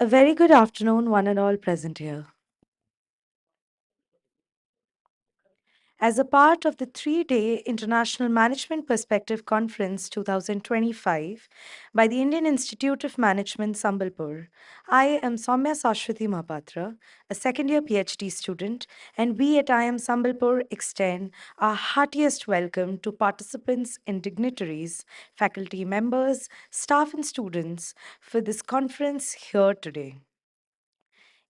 A very good afternoon, one and all present here. As a part of the 3-day International Management Perspective Conference 2025 by the Indian Institute of Management Sambalpur, I am Soumya Sashwati Mahapatra, a second year PhD student, and we at IIM Sambalpur extend our heartiest welcome to participants and dignitaries, faculty members, staff, and students for this conference here today.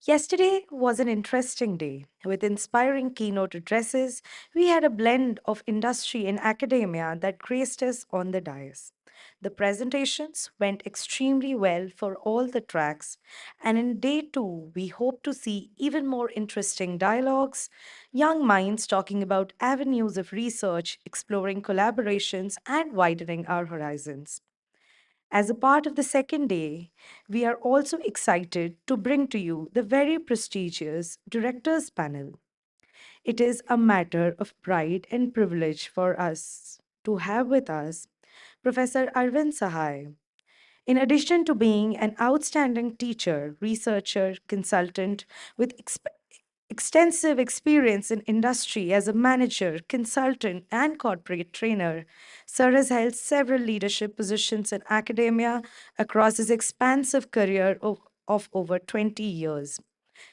Yesterday was an interesting day. With inspiring keynote addresses, we had a blend of industry and academia that graced us on the dais. The presentations went extremely well for all the tracks, and in day two, we hope to see even more interesting dialogues, young minds talking about avenues of research, exploring collaborations, and widening our horizons. As a part of the second day, we are also excited to bring to you the very prestigious Directors Panel. It is a matter of pride and privilege for us to have with us Professor Arvind Sahai. In addition to being an outstanding teacher, researcher, consultant with extensive experience in industry as a manager, consultant, and corporate trainer, Sir has held several leadership positions in academia across his expansive career of over 20 years.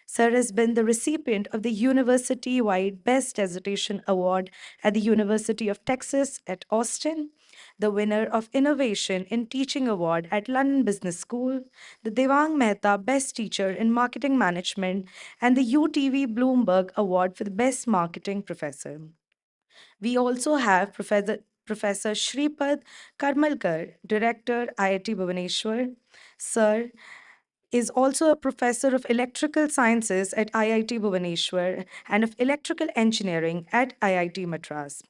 Sir has been the recipient of the university wide Best Dissertation Award at the University of Texas at Austin, the winner of Innovation in Teaching Award at London Business School, the Devang Mehta Best Teacher in Marketing Management, and the UTV Bloomberg Award for the Best Marketing Professor. We also have Professor Shripad Karmalkar, Director, IIT Bhubaneswar. Sir is also a professor of electrical sciences at IIT Bhubaneswar and of electrical engineering at IIT Madras.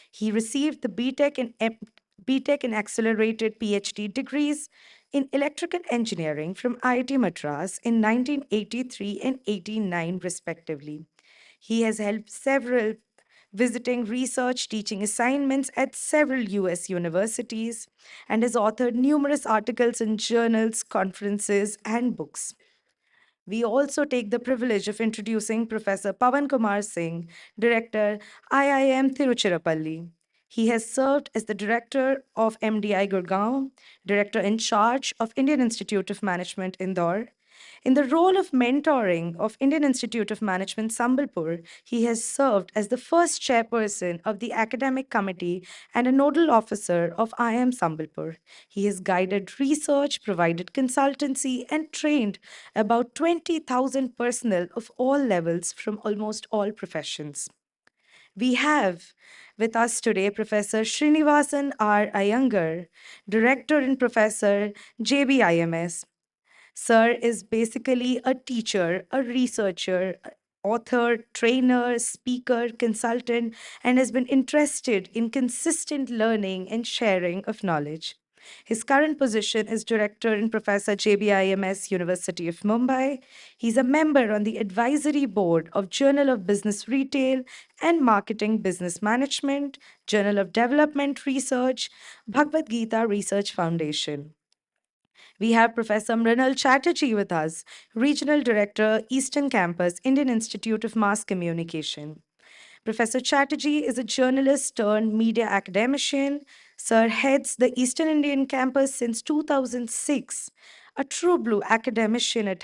He received the BTech and accelerated PhD degrees in electrical engineering from IIT Madras in 1983 and 89, respectively. He has held several visiting research teaching assignments at several US universities and has authored numerous articles in journals, conferences, and books. We also take the privilege of introducing Professor Pawan Kumar Singh, Director, IIM Tiruchirappalli. He has served as the Director of MDI Gurgaon, Director in charge of Indian Institute of Management Indore. In the role of mentoring of Indian Institute of Management Sambalpur, he has served as the first chairperson of the academic committee and a nodal officer of IIM Sambalpur. He has guided research, provided consultancy, and trained about 20,000 personnel of all levels from almost all professions. We have with us today Professor Srinivasan R. Iyengar, Director and Professor JBIMS. Sir is basically a teacher, a researcher, author, trainer, speaker, consultant, and has been interested in consistent learning and sharing of knowledge. His current position is director and professor JBIMS University of Mumbai. He's a member on the advisory board of Journal of Business Retail and Marketing Business Management, Journal of Development Research, Bhagavad Gita Research Foundation. We have Professor Mrinal Chatterjee with us, Regional Director, Eastern Campus, Indian Institute of Mass Communication. Professor Chatterjee is a journalist turned media academician. Sir heads the Eastern Indian campus since 2006. A true blue academician at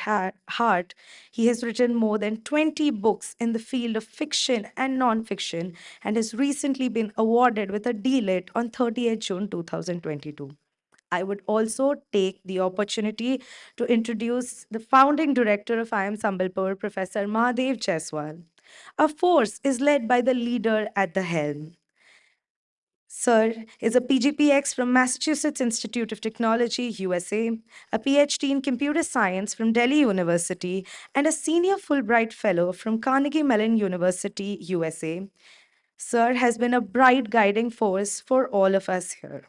heart, he has written more than 20 books in the field of fiction and non-fiction and has recently been awarded with a D.Litt on 30th June 2022. I would also take the opportunity to introduce the founding director of IIM Sambalpur, Professor Mahadev Jaiswal. A force is led by the leader at the helm. Sir is a PGPX from Massachusetts Institute of Technology, USA, a PhD in computer science from Delhi University, and a senior Fulbright fellow from Carnegie Mellon University, USA. Sir has been a bright guiding force for all of us here.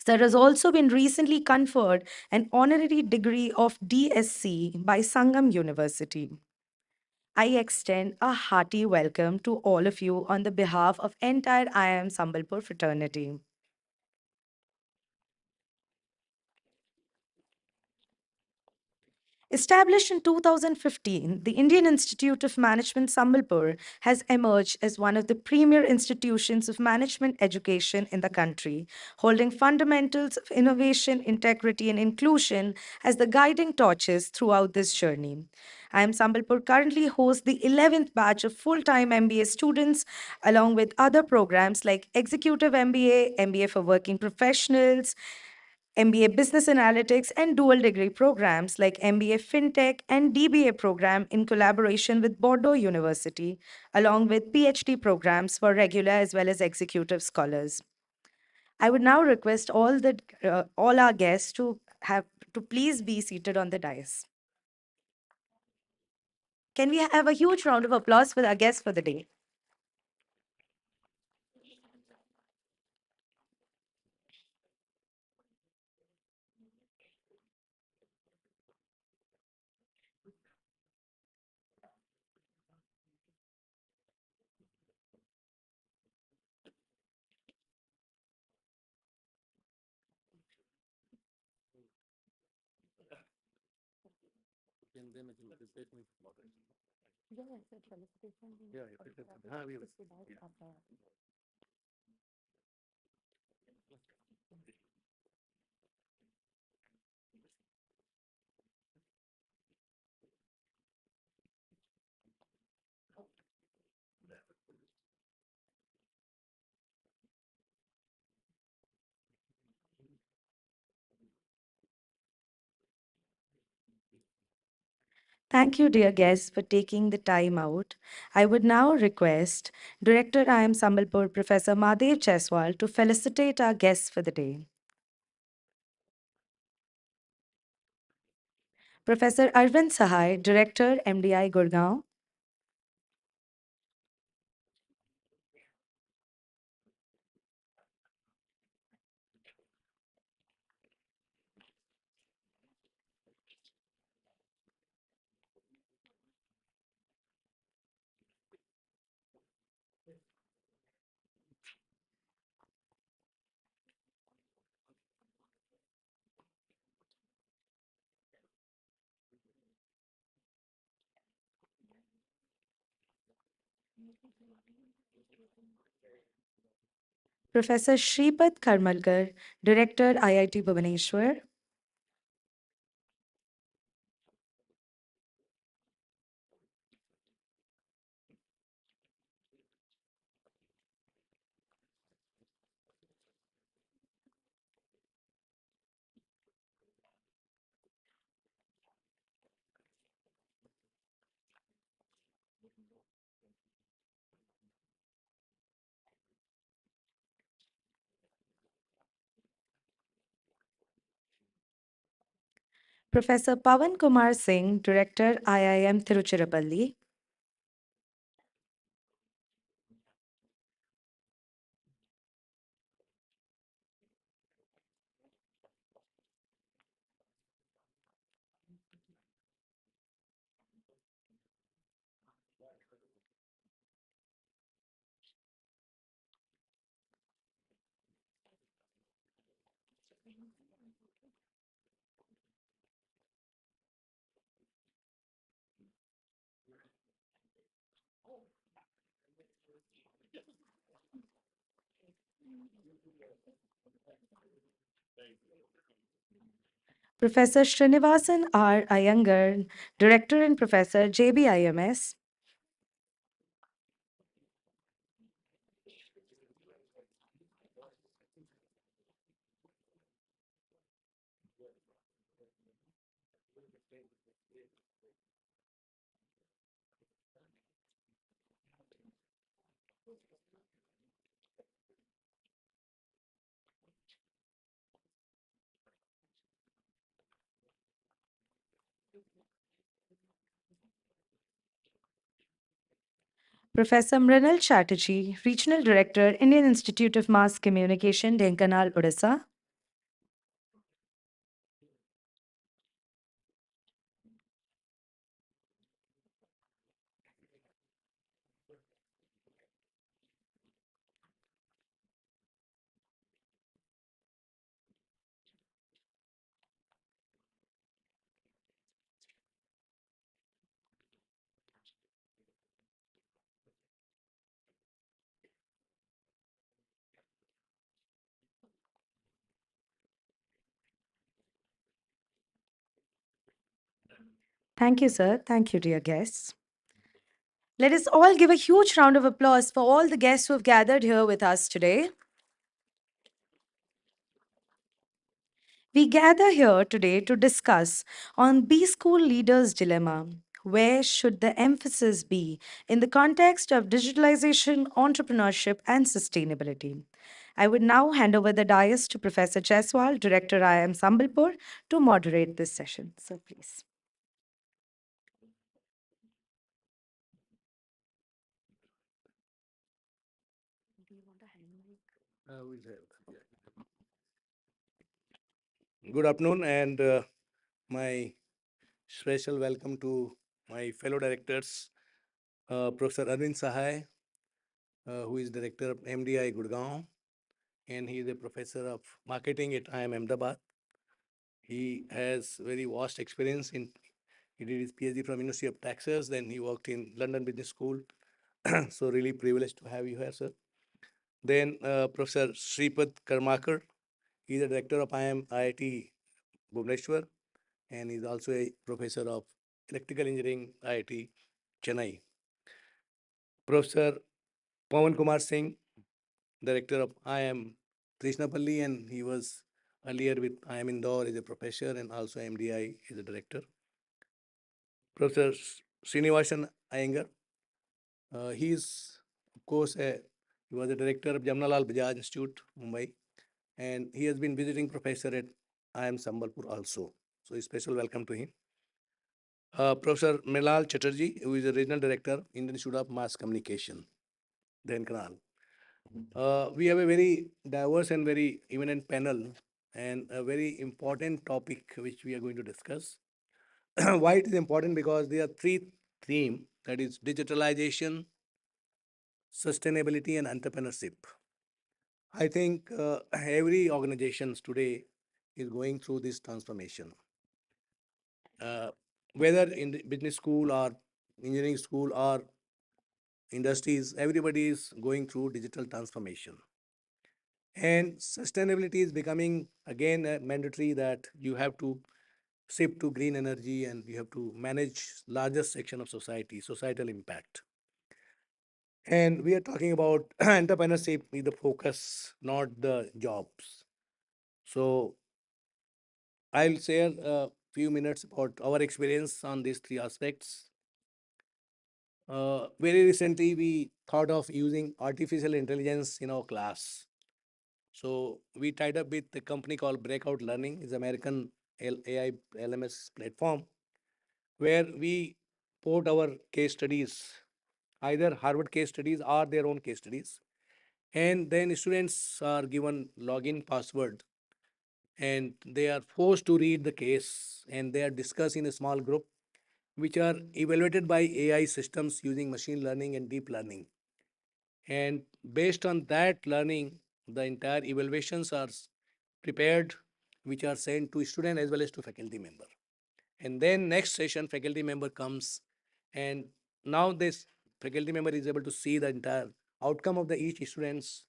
Sir has also been recently conferred an honorary degree of DSc by Sangam University. I extend a hearty welcome to all of you on the behalf of entire IIM Sambalpur fraternity. Established in 2015, the Indian Institute of Management Sambalpur has emerged as one of the premier institutions of management education in the country, holding fundamentals of innovation, integrity, and inclusion as the guiding torches throughout this journey. IIM Sambalpur currently hosts the 11th batch of full-time MBA students, along with other programs like Executive MBA, MBA for Working Professionals, MBA Business Analytics, and dual degree programs like MBA FinTech and DBA program in collaboration with Bordeaux University, along with PhD programs for regular as well as executive scholars. I would now request all our guests to please be seated on the dais. Can we have a huge round of applause for our guests for the day? Thank you, dear guests, for taking the time out. I would now request Director IIM Sambalpur Professor Madhav Cheswal to felicitate our guests for the day. Professor Arvind Sahai, Director, MDI Gurgaon. Professor Shripad Karmalkar, Director, IIT Bhubaneswar. Professor Pawan Kumar Singh, Director, IIM Tiruchirappalli. Professor Srinivasan R. Iyengar, Director and Professor, JBIMS. Professor Mrinal Chatterjee, Regional Director, Indian Institute of Mass Communication, Dhenkanal, Odisha. Thank you, sir. Thank you, dear guests. Let us all give a huge round of applause for all the guests who have gathered here with us today. We gather here today to discuss on B School Leaders' Dilemma. Where should the emphasis be in the context of digitalization, entrepreneurship, and sustainability? I would now hand over the dais to Professor Jaiswal, Director IIM Sambalpur, to moderate this session. So please. Good afternoon, and my special welcome to my fellow directors, Professor Arvind Sahai, who is director of MDI Gurgaon, and he is a professor of marketing at IIM Ahmedabad. He has very vast experience in. He did his PhD from University of Texas, then he worked in London Business School. So really privileged to have you here, sir. Then Professor Shripad Karmakar, he is the director of IIT Bhubaneswar, and he's also a professor of electrical engineering, IIT Chennai. Professor Pawan Kumar Singh, director of IIM Trishnapalli, and he was earlier with IIM Indore as a professor and also MDI as a director. Professor Srinivasan Iyengar. Of course, he was the director of Jamnalal Bajaj Institute, Mumbai, and he has been visiting professor at IIM Sambalpur also. So, a special welcome to him. Professor Melal Chatterjee, who is the regional director, Indian Institute of Mass Communication, Dhenkanal. We have a very diverse and very eminent panel and a very important topic which we are going to discuss. Why it is important? Because there are three themes, that is digitalization, sustainability, and entrepreneurship. I think every organizations today is going through this transformation. Uh, Whether in the business school or engineering school or industries, everybody is going through digital transformation. And sustainability is becoming again mandatory, that you have to shift to green energy and you have to manage largest section of society, societal impact. And we are talking about entrepreneurship is the focus, not the jobs. So I'll share a few minutes about our experience on these three aspects. Very recently, we thought of using artificial intelligence in our class. So we tied up with a company called Breakout Learning, is American AI LMS platform, where we put our case studies, either Harvard case studies or their own case studies, and then students are given login password and they are forced to read the case and they are discussed in a small group, which are evaluated by AI systems using machine learning and deep learning. And based on that learning, the entire evaluations are prepared, which are sent to student as well as to faculty member. And then next session, faculty member comes, and now this faculty member is able to see the entire outcome of the each students,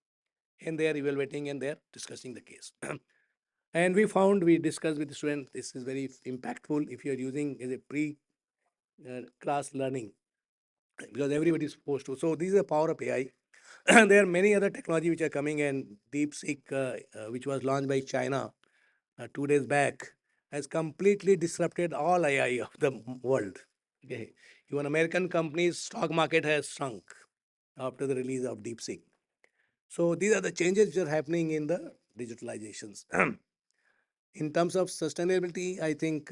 and they are evaluating and they are discussing the case. And we found, we discussed with the student, this is very impactful if you are using as a pre class learning, because everybody is supposed to. So this is the power of AI. There are many other technology which are coming, and DeepSeek, which was launched by China 2 days back, has completely disrupted all AI of the world. Okay. Even American companies' stock market has shrunk after the release of DeepSeek. So these are the changes which are happening in the digitalizations. In terms of sustainability, I think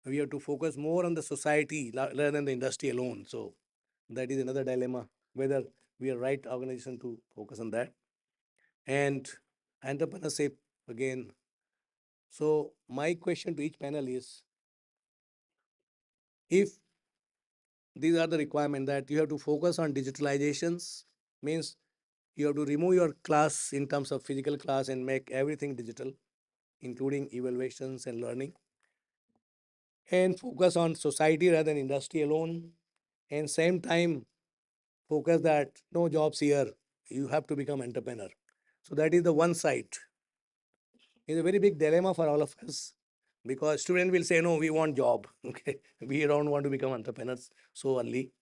we have to focus more on the society rather than the industry alone. So that is another dilemma, whether we are right organization to focus on that. And entrepreneurship again. So my question to each panel is, if these are the requirement that you have to focus on digitalizations, means you have to remove your class in terms of physical class and make everything digital, including evaluations and learning, and focus on society rather than industry alone, and same time focus that no jobs here, you have to become entrepreneur. So that is the one side. It's a very big dilemma for all of us, because student will say no, we want job. Okay, we don't want to become entrepreneurs so early.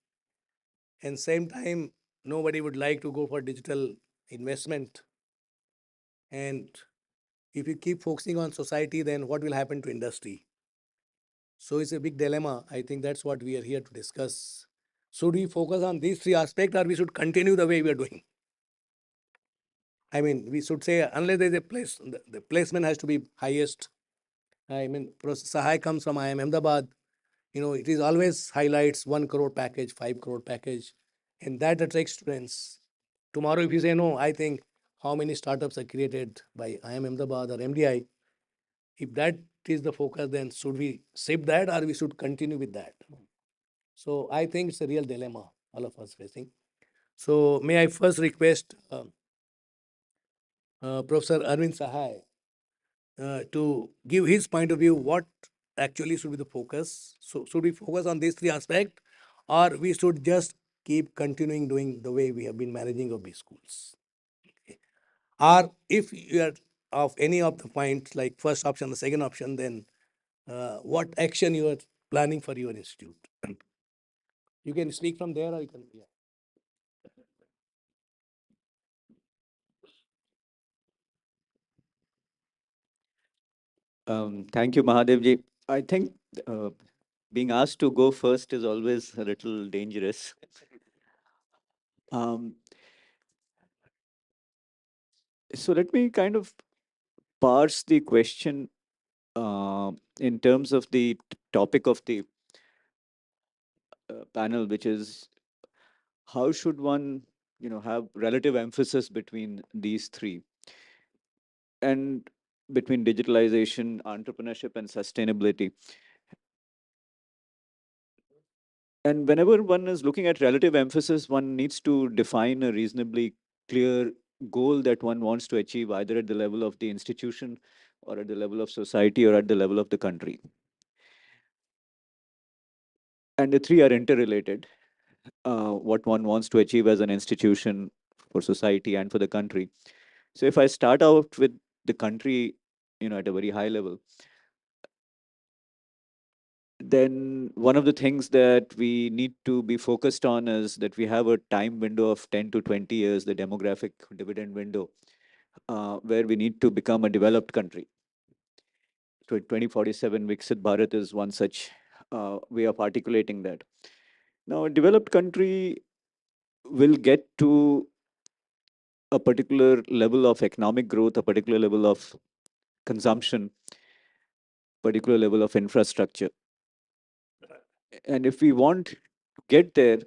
And same time, nobody would like to go for digital investment. And if you keep focusing on society, then what will happen to industry? So it's a big dilemma. I think that's what we are here to discuss. Should we focus on these three aspects, or we should continue the way we are doing? I mean, we should say unless there's a place, the placement has to be highest. I mean, Professor Sahai comes from IIM Ahmedabad. It is always highlights 1 crore package, 5 crore package, and that attracts students. Tomorrow, if you say no, I think how many startups are created by IIM Ahmedabad or MDI. If that is the focus, then should we shift that or we should continue with that? So I think it's a real dilemma all of us facing. So may I first request Professor Arvind Sahai to give his point of view, what actually should be the focus. So should we focus on these three aspects, or we should just keep continuing doing the way we have been managing our B schools? Okay. Or if you are of any of the points, like first option, the second option, then what action you are planning for your institute? You can speak from there, or you can. Yeah. Thank you, Mahadevji. I think uh, Being asked to go first is always a little dangerous. Um, so let me kind of parse the question in terms of the topic of the panel, which is how should one, have relative emphasis between these three, and between digitalization, entrepreneurship, and sustainability. And whenever one is looking at relative emphasis, one needs to define a reasonably clear goal that one wants to achieve, either at the level of the institution, or at the level of society, or at the level of the country. And the three are interrelated. What one wants to achieve as an institution, for society, and for the country. So if I start out with the country, at a very high level, then one of the things that we need to be focused on is that we have a time window of 10 to 20 years, the demographic dividend window, where we need to become a developed country. So 2047 Viksit Bharat is one such way of articulating that. Now, a developed country will get to a particular level of economic growth, a particular level of consumption, particular level of infrastructure. And if we want to get there,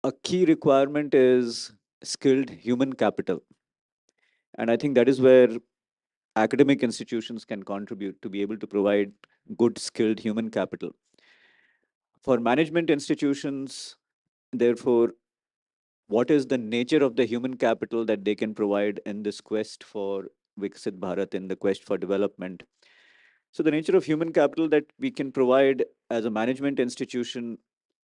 a key requirement is skilled human capital. And I think that is where academic institutions can contribute to be able to provide good skilled human capital. For management institutions, therefore, what is the nature of the human capital that they can provide in this quest for Viksit Bharat, in the quest for development? So, the nature of human capital that we can provide as a management institution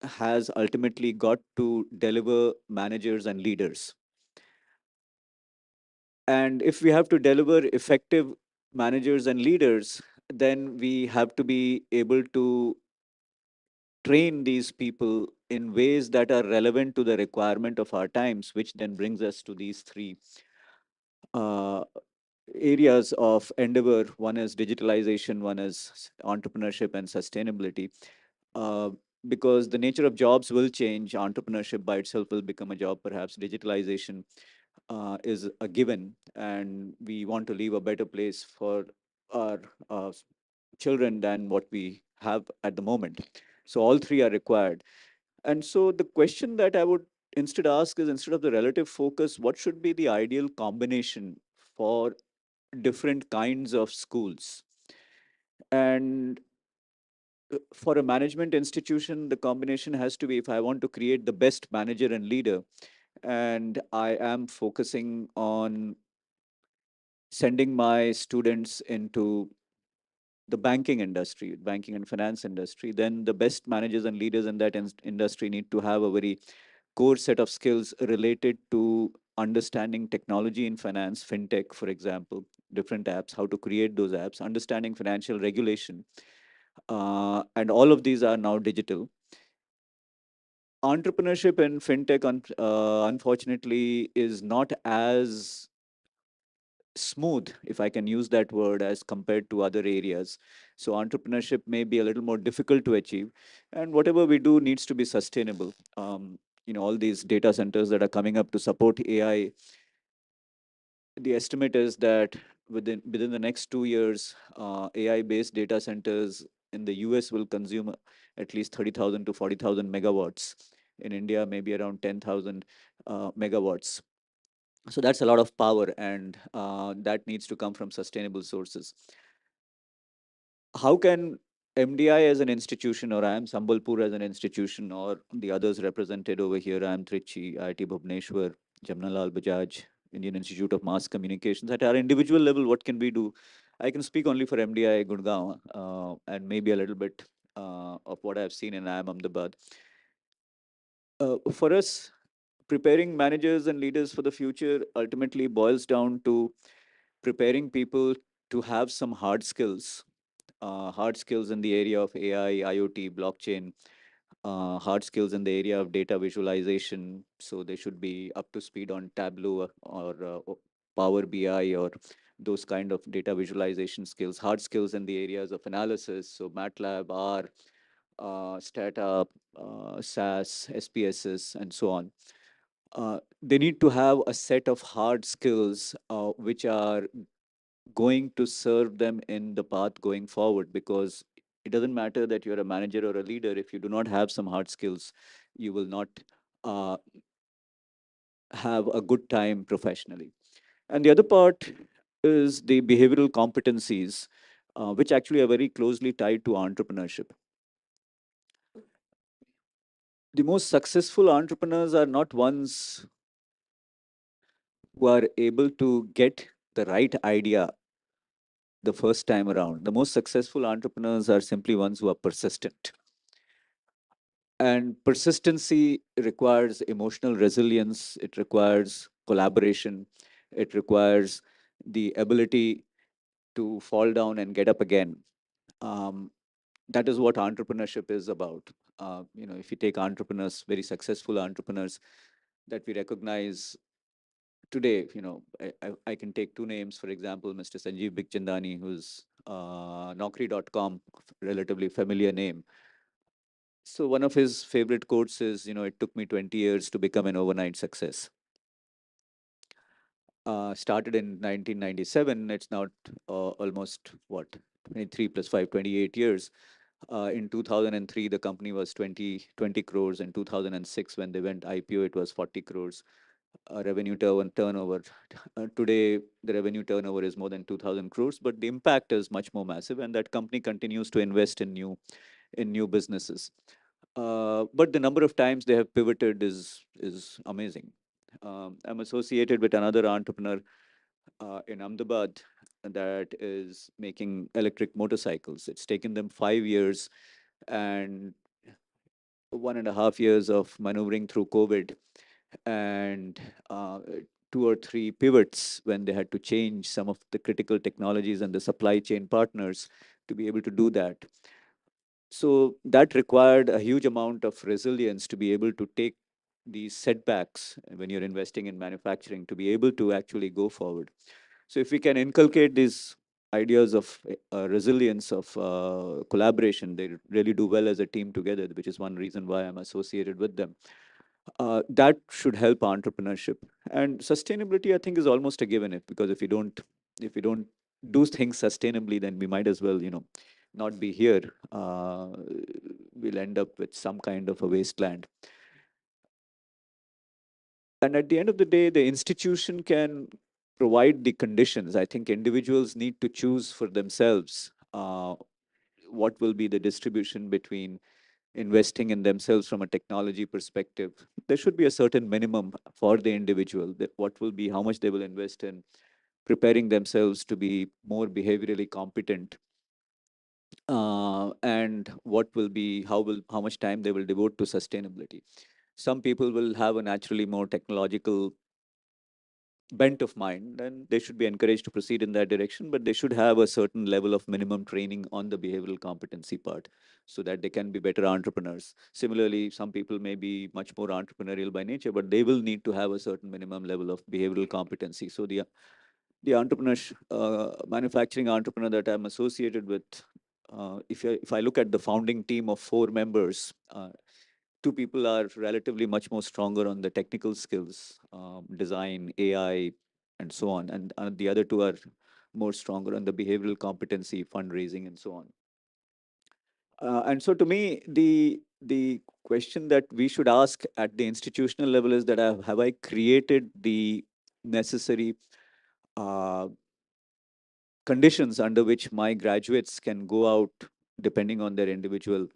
has ultimately got to deliver managers and leaders. And if we have to deliver effective managers and leaders, then we have to be able to train these people in ways that are relevant to the requirement of our times, which then brings us to these three uh, areas of endeavor. One is digitalization, one is entrepreneurship and sustainability. Uh, because the nature of jobs will change, entrepreneurship by itself will become a job, perhaps digitalization is a given, and we want to leave a better place for our children than what we have at the moment. So all three are required. And so the question that I would instead ask is, instead of the relative focus, what should be the ideal combination for different kinds of schools? And for a management institution, the combination has to be, if I want to create the best manager and leader, and I am focusing on sending my students into the banking industry, banking and finance industry, then the best managers and leaders in that industry need to have a very core set of skills related to understanding technology in finance, fintech, for example, different apps, how to create those apps, understanding financial regulation. And all of these are now digital. Entrepreneurship in fintech, unfortunately, is not as smooth, if I can use that word, as compared to other areas. So entrepreneurship may be a little more difficult to achieve, and whatever we do needs to be sustainable. All these data centers that are coming up to support AI, the estimate is that within the next 2 years, AI based data centers in the US will consume at least 30,000 to 40,000 megawatts. In India, maybe around 10,000 megawatts. So that's a lot of power, and that needs to come from sustainable sources. How can MDI as an institution, or IIM Sambalpur as an institution, or the others represented over here, IIM Trichy, IIT Bhubaneswar, Jamnalal Bajaj, Indian Institute of Mass Communications, at our individual level, what can we do? I can speak only for MDI Gurgaon, and maybe a little bit of what I've seen in IIM Ahmedabad. For us, preparing managers and leaders for the future ultimately boils down to preparing people to have some hard skills in the area of AI, IoT, blockchain, hard skills in the area of data visualization. So they should be up to speed on Tableau or Power BI or those kind of data visualization skills, hard skills in the areas of analysis, so MATLAB, R, Stata, SAS, SPSS, and so on. They need to have a set of hard skills which are going to serve them in the path going forward, because it doesn't matter that you're a manager or a leader. If you do not have some hard skills, you will not uh, have a good time professionally. And the other part is the behavioral competencies, which actually are very closely tied to entrepreneurship. The most successful entrepreneurs are not ones who are able to get the right idea the first time around. The most successful entrepreneurs are simply ones who are persistent. And persistency requires emotional resilience, it requires collaboration, it requires the ability to fall down and get up again. Um, that is what entrepreneurship is about. If you take entrepreneurs, very successful entrepreneurs that we recognize today, I can take two names, for example, Mr. Sanjeev Bikhchandani, who's Naukri.com, relatively familiar name. So one of his favorite quotes is, it took me 20 years to become an overnight success. Started in 1997, it's now almost, what, 23 plus 5, 28 years. In 2003, the company was 20 crores. In 2006, when they went IPO, it was 40 crores. Revenue turnover. Today, the revenue turnover is more than 2,000 crores, but the impact is much more massive, and that company continues to invest in new businesses. But the number of times they have pivoted is amazing. I'm associated with another entrepreneur in Ahmedabad that is making electric motorcycles. It's taken them 5 years and 1.5 years of maneuvering through COVID, and two or three pivots when they had to change some of the critical technologies and the supply chain partners to be able to do that. So that required a huge amount of resilience to be able to take these setbacks when you're investing in manufacturing, to be able to actually go forward. So if we can inculcate these ideas of resilience, of collaboration, they really do well as a team together, which is one reason why I'm associated with them. That should help entrepreneurship. And sustainability, I think, is almost a given. Because if we don't do things sustainably, then we might as well, not be here. We'll end up with some kind of a wasteland. And at the end of the day, the institution can provide the conditions. I think individuals need to choose for themselves what will be the distribution between investing in themselves from a technology perspective. There should be a certain minimum for the individual, that what will be, how much they will invest in preparing themselves to be more behaviorally competent, and what will be, how much time they will devote to sustainability. Some people will have a naturally more technological bent of mind, and they should be encouraged to proceed in that direction, but they should have a certain level of minimum training on the behavioral competency part, so that they can be better entrepreneurs. Similarly, some people may be much more entrepreneurial by nature, but they will need to have a certain minimum level of behavioral competency. So the manufacturing entrepreneur that I'm associated with, if I look at the founding team of 4 members, two people are relatively much more stronger on the technical skills, design, AI, and so on, and the other two are more stronger on the behavioral competency, fundraising, and so on. And so, to me, the question that we should ask at the institutional level is that have I created the necessary uh, conditions under which my graduates can go out, depending on their individual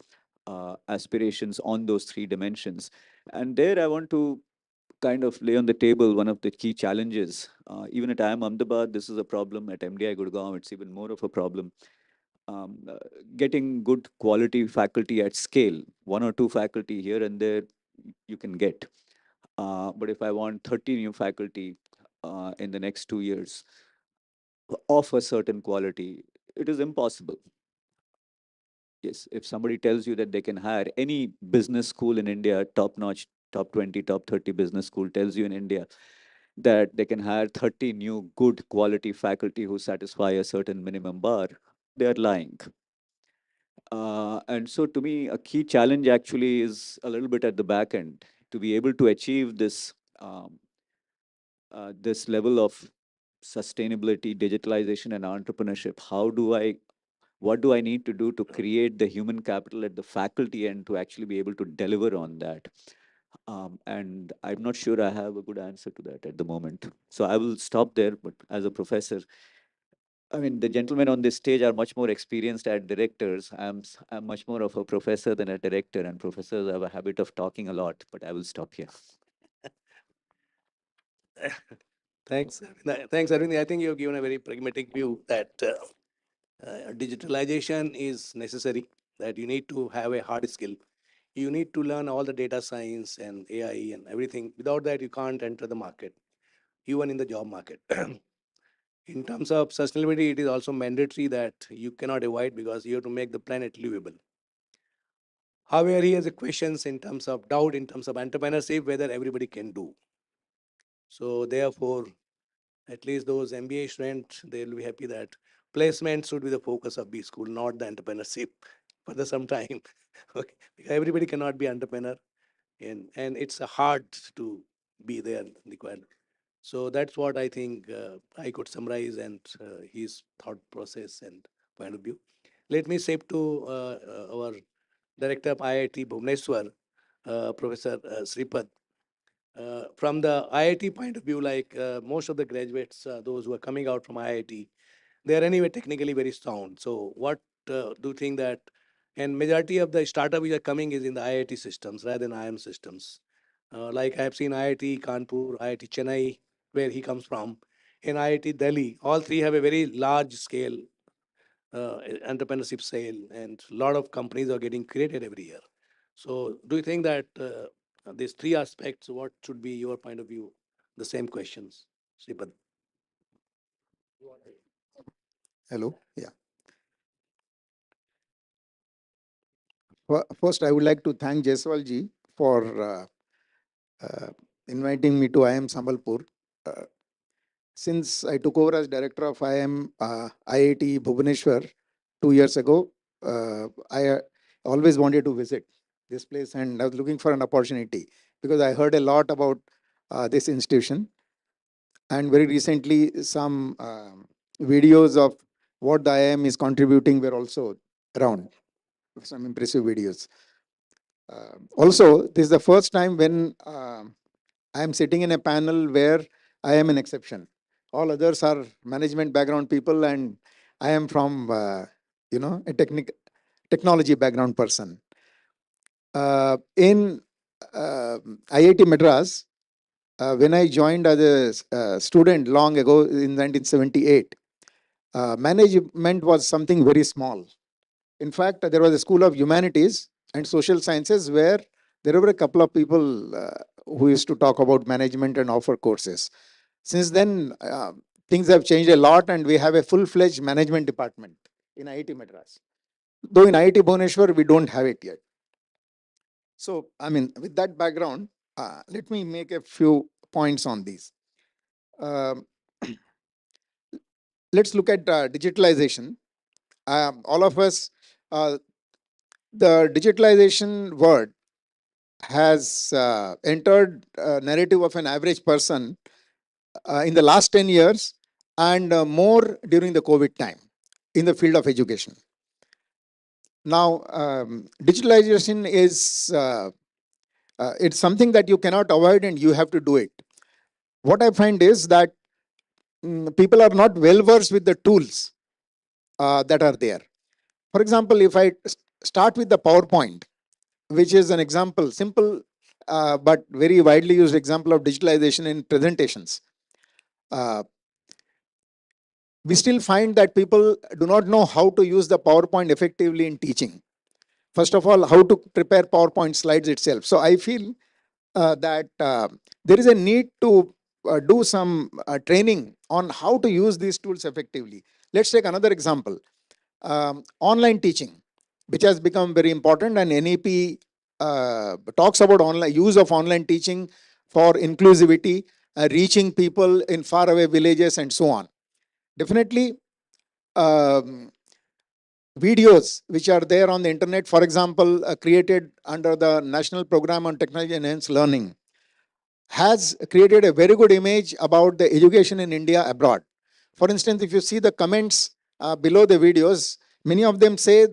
aspirations on those 3 dimensions. And there I want to kind of lay on the table one of the key challenges. Even at IIM Ahmedabad, this is a problem. At MDI Gurgaon, it's even more of a problem. Um, uh, Getting good quality faculty at scale, 1 or 2 faculty here and there, you can get. But if I want 30 new faculty in the next 2 years of a certain quality, it is impossible. Yes, if somebody tells you that they can hire any business school in India, top notch, top 20, top 30 business school tells you in India that they can hire 30 new good quality faculty who satisfy a certain minimum bar, they are lying. And so to me, a key challenge actually is a little bit at the back end to be able to achieve this level of sustainability, digitalization, and entrepreneurship. What do I need to do to create the human capital at the faculty end to actually be able to deliver on that? And I'm not sure I have a good answer to that at the moment. So I will stop there. But as a professor, I mean, the gentlemen on this stage are much more experienced at directors. I'm much more of a professor than a director, and professors have a habit of talking a lot. But I will stop here. Thanks. Thanks, Arvind. I think you've given a very pragmatic view that digitalization is necessary, that you need to have a hard skill. You need to learn all the data science and AI and everything. Without that, you can't enter the market, even in the job market. In terms of sustainability, it is also mandatory that you cannot avoid because you have to make the planet livable. However, he has a questions in terms of doubt, in terms of entrepreneurship, whether everybody can do. So therefore, at least those MBA students, they'll be happy that placement should be the focus of B school, not the entrepreneurship for the some time. Okay, because everybody cannot be entrepreneur, and it's hard to be there required. So that's what I think I could summarize and his thought process and point of view. Let me shift to our director of IIT Bhubaneswar, Professor Sripad. From the IIT point of view, like most of the graduates, those who are coming out from IIT, they are anyway technically very sound. So what do you think that, and majority of the startup which are coming is in the IIT systems rather than IIM systems. Like I have seen IIT Kanpur, IIT Chennai, where he comes from, and IIT Delhi. All three have a very large scale entrepreneurship sale, and a lot of companies are getting created every year. So, do you think that these three aspects, what should be your point of view? The same questions, Sripad. Hello. Yeah. First, I would like to thank Jaiswal ji for uh, inviting me to IIM Sambalpur. Uh, since I took over as director of IIM IIT Bhubaneswar 2 years ago, I always wanted to visit this place, and I was looking for an opportunity because I heard a lot about this institution, and very recently some videos of what the IIM is contributing were also around. Some impressive videos. Also, this is the first time when I am sitting in a panel where I am an exception. All others are management background people, and I am from a technology background person. In IIT Madras, when I joined as a student long ago in 1978, management was something very small. In fact, there was a school of humanities and social sciences where there were a couple of people who used to talk about management and offer courses. Since then, things have changed a lot, and we have a full-fledged management department in IIT Madras. Though in IIT Bhubaneswar, we don't have it yet. So, I mean, with that background, let me make a few points on these. Um, let's look at digitalization. All of us, the digitalization word has entered a narrative of an average person in the last 10 years and more during the COVID time in the field of education. Now, digitalization is it's something that you cannot avoid and you have to do it. What I find is that people are not well versed with the tools that are there. For example, if I start with the PowerPoint, which is an example, simple but very widely used example of digitalization in presentations. We still find that people do not know how to use the PowerPoint effectively in teaching. First of all, how to prepare PowerPoint slides itself. So I feel that there is a need to do some training on how to use these tools effectively. Let's take another example. Online teaching, which has become very important, and NEP talks about online use of online teaching for inclusivity reaching people in faraway villages and so on. Definitely, um, videos which are there on the internet, for example, created under the National Program on Technology Enhanced Learning, has created a very good image about the education in India abroad. For instance, if you see the comments below the videos, many of them say,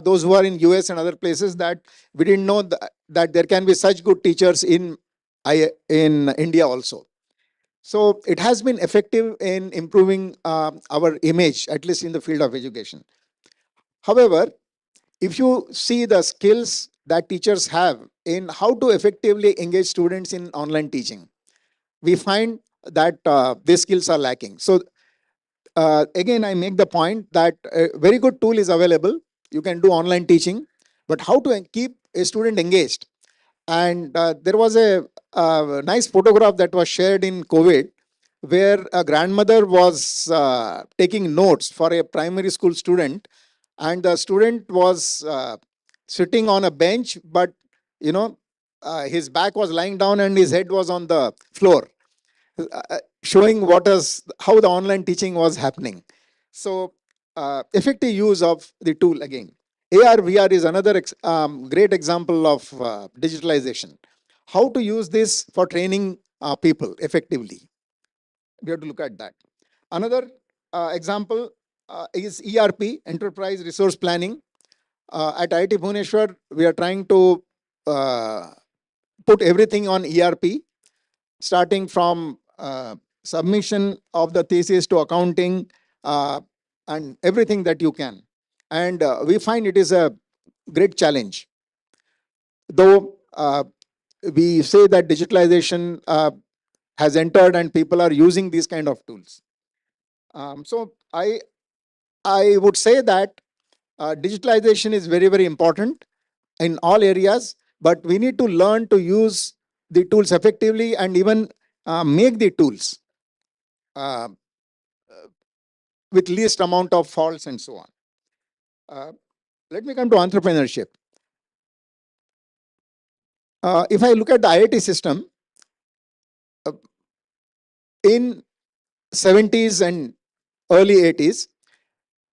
those who are in US and other places, that we didn't know that there can be such good teachers in India also. So it has been effective in improving our image, at least in the field of education. However, if you see the skills that teachers have in how to effectively engage students in online teaching, we find that these skills are lacking. So again, I make the point that a very good tool is available. You can do online teaching, but how to keep a student engaged? And there was a nice photograph that was shared in COVID, where a grandmother was taking notes for a primary school student, and the student was sitting on a bench, but you know, his back was lying down and his head was on the floor, showing how the online teaching was happening. So effective use of the tool again. AR VR is another great example of digitalization. How to use this for training people effectively. We have to look at that. Another example is ERP, Enterprise Resource Planning. At IIT Bhubaneswar, we are trying to put everything on ERP, starting from submission of the thesis to accounting, and everything that you can. And we find it is a great challenge. Though we say that digitalization has entered and people are using these kind of tools. So I would say that digitalization is very, very important in all areas, but we need to learn to use the tools effectively and even make the tools uh, with least amount of faults and so on. Let me come to entrepreneurship. If I look at the IIT system, uh, in 70s and early 80s,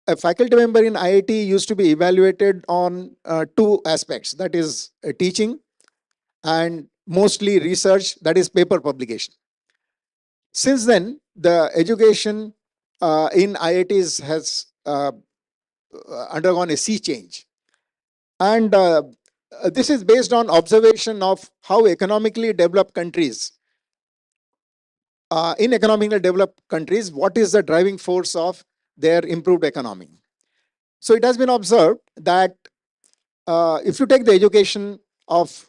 a faculty member in IIT used to be evaluated on two aspects, that is teaching and mostly research, that is paper publication. Since then, the education in IITs has undergone a sea change. And this is based on observation of how economically developed countries, in economically developed countries, what is the driving force of their improved economy. So it has been observed that if you take the education of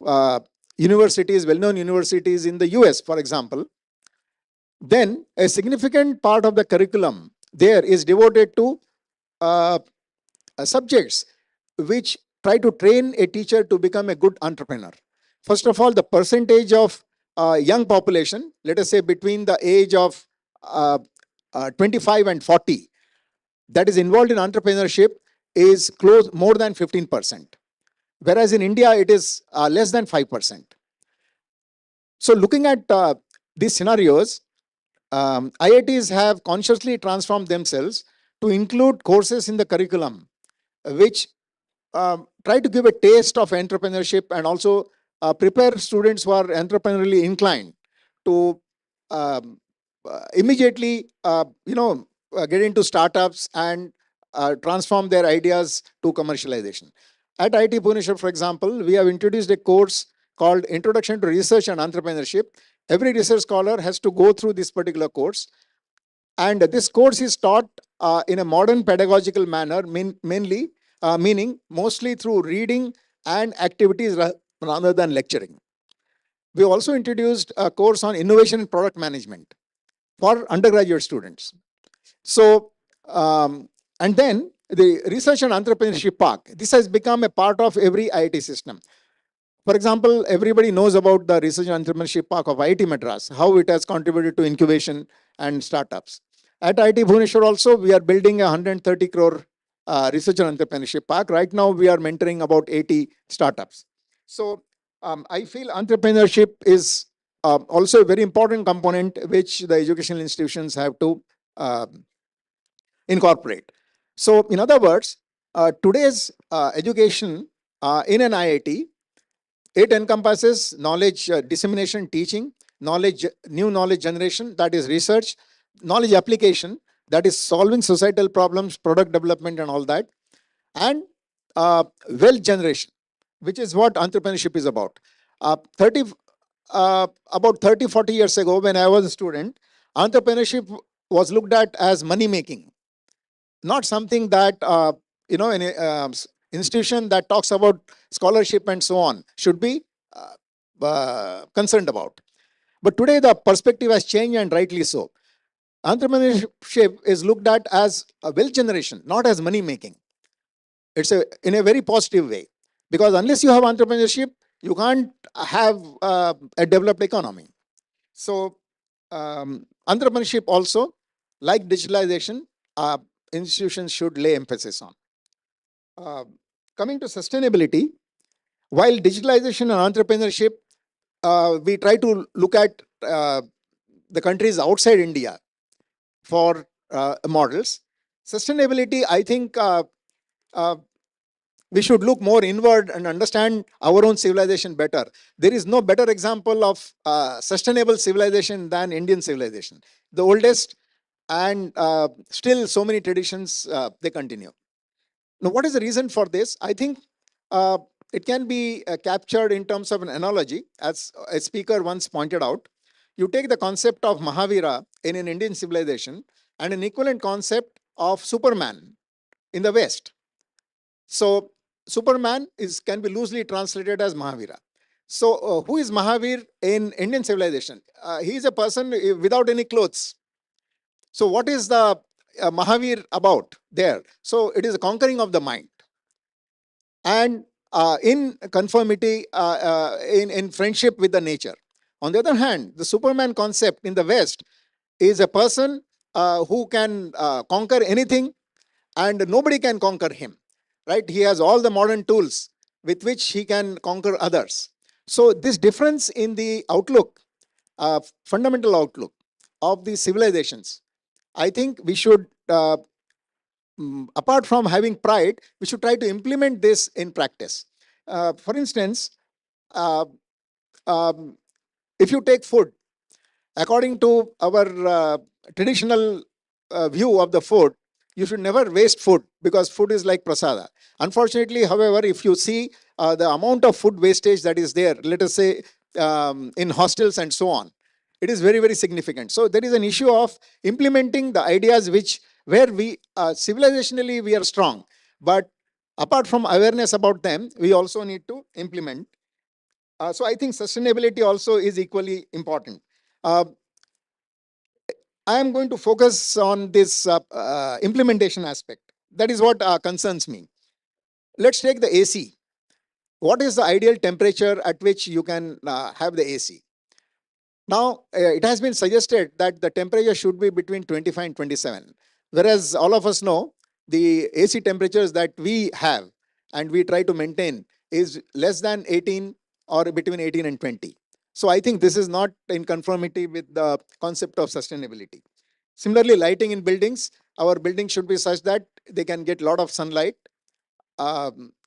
universities, well-known universities in the US, for example, then a significant part of the curriculum there is devoted to uh, subjects which try to train a teacher to become a good entrepreneur. First of all, the percentage of young population, let us say between the age of 25 and 40, that is involved in entrepreneurship is close more than 15%. Whereas in India, it is less than 5%. So looking at these scenarios, IITs have consciously transformed themselves to include courses in the curriculum which try to give a taste of entrepreneurship and also prepare students who are entrepreneurially inclined to immediately, get into startups and transform their ideas to commercialization. At IIT Bhubaneswar, for example, we have introduced a course called Introduction to Research and Entrepreneurship. Every research scholar has to go through this particular course. And this course is taught in a modern pedagogical manner, meaning mostly through reading and activities rather than lecturing. We also introduced a course on innovation and product management for undergraduate students. So, and then the research and entrepreneurship park, this has become a part of every IIT system. For example, everybody knows about the research and entrepreneurship park of IIT Madras, how it has contributed to incubation and startups. At IIT Bhubaneswar also, we are building a 130 crore research and entrepreneurship park. Right now, we are mentoring about 80 startups. So I feel entrepreneurship is also a very important component which the educational institutions have to uh, incorporate. So, in other words, today's education in an IIT, it encompasses knowledge dissemination, teaching, knowledge, new knowledge generation, that is research, knowledge application, that is solving societal problems, product development, and all that, and wealth generation, which is what entrepreneurship is about. 30 about 30 40 years ago, when I was a student, entrepreneurship was looked at as money making, not something that an institution that talks about scholarship and so on should be concerned about. But today the perspective has changed, and rightly so. Entrepreneurship is looked at as a wealth generation, not as money making. It's in a very positive way, because unless you have entrepreneurship, you can't have a developed economy. So entrepreneurship also, like digitalization, uh, institutions should lay emphasis on. uh, Coming to sustainability, while digitalization and entrepreneurship, we try to look at the countries outside India for models. Sustainability, I think uh, we should look more inward and understand our own civilization better. There is no better example of sustainable civilization than Indian civilization, the oldest, and still so many traditions they continue. Now, what is the reason for this? I think uh, it can be captured in terms of an analogy, as a speaker once pointed out. You take the concept of Mahavira in an Indian civilization and an equivalent concept of Superman in the West. So, Superman can be loosely translated as Mahavira. So, who is Mahavir in Indian civilization? He is a person without any clothes. So, what is the Mahavir about there? So, it is a conquering of the mind, and in conformity, in friendship with the nature. On the other hand, the Superman concept in the West is a person who can conquer anything, and nobody can conquer him. Right? He has all the modern tools with which he can conquer others. So this difference in the outlook, fundamental outlook of the civilizations, I think we should, apart from having pride, we should try to implement this in practice. For instance, uh, um, if you take food, according to our traditional view of the food, you should never waste food, because food is like prasada. Unfortunately, however, if you see the amount of food wastage that is there, let us say in hostels and so on, it is very, very significant. So there is an issue of implementing the ideas which, where we civilizationally we are strong, but apart from awareness about them, we also need to implement. So I think sustainability also is equally important. Uh, I am going to focus on this implementation aspect. That is what concerns me. Let's take the AC. What is the ideal temperature at which you can have the AC? Now, it has been suggested that the temperature should be between 25 and 27, whereas all of us know the AC temperatures that we have and we try to maintain is less than 18 or between 18 and 20. So I think this is not in conformity with the concept of sustainability. Similarly, lighting in buildings, our buildings should be such that they can get a lot of sunlight.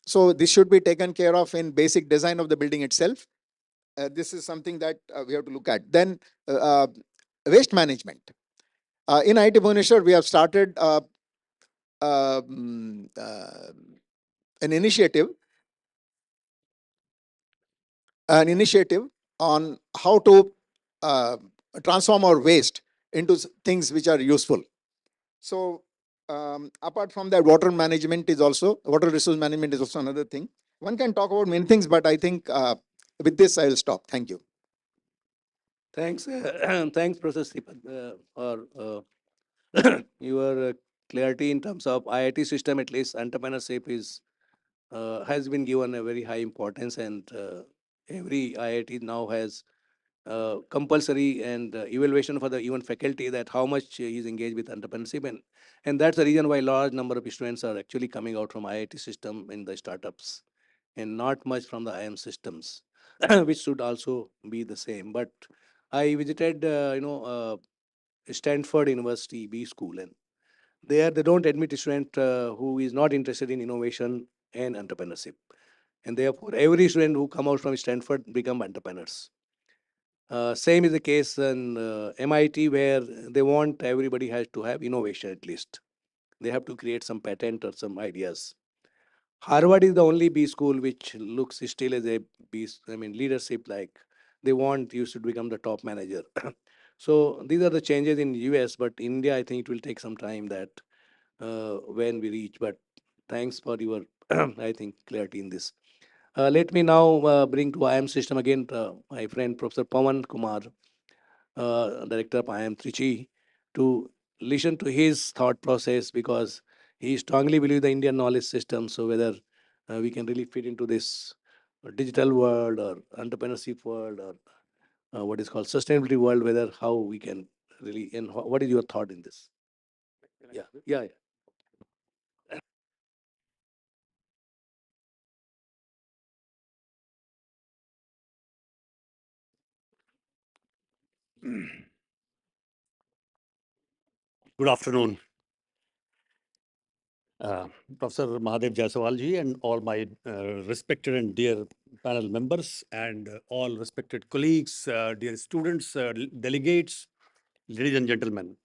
So this should be taken care of in basic design of the building itself. This is something that we have to look at. Then waste management. In IIT Bhubaneswar, we have started um, uh, an initiative, on how to uh, transform our waste into things which are useful. So apart from that, water resource management is also another thing. One can talk about many things, but I think with this I will stop. Thank you. Thanks, thanks, Professor Sripad, for your clarity in terms of IIT system. At least entrepreneurship is has been given a very high importance, and every IIT now has compulsory and evaluation for the even faculty that how much he is engaged with entrepreneurship, and that's the reason why large number of students are actually coming out from IIT system in the startups and not much from the IIM systems. which should also be the same. But I visited, Stanford University B School, and there they don't admit a student who is not interested in innovation and entrepreneurship, and therefore every student who come out from Stanford become entrepreneurs. Same is the case in MIT, where they want everybody has to have innovation at least. They have to create some patent or some ideas. Harvard is the only B school which looks still as a leadership, like they want you should become the top manager. So these are the changes in US, but India, I think it will take some time that when we reach. But thanks for your, I think, clarity in this. Let me now bring to IIM system again my friend Professor Pawan Kumar, director of IIM Trichy, to listen to his thought process, because he strongly believes the Indian knowledge system. So whether we can really fit into this digital world or entrepreneurship world, or what is called sustainability world, whether how we can really, and what is your thought in this? Yeah, yeah, yeah. Good afternoon, uh, Professor Mahadev Jaiswal ji and all my respected and dear panel members and all respected colleagues, dear students, delegates, ladies and gentlemen.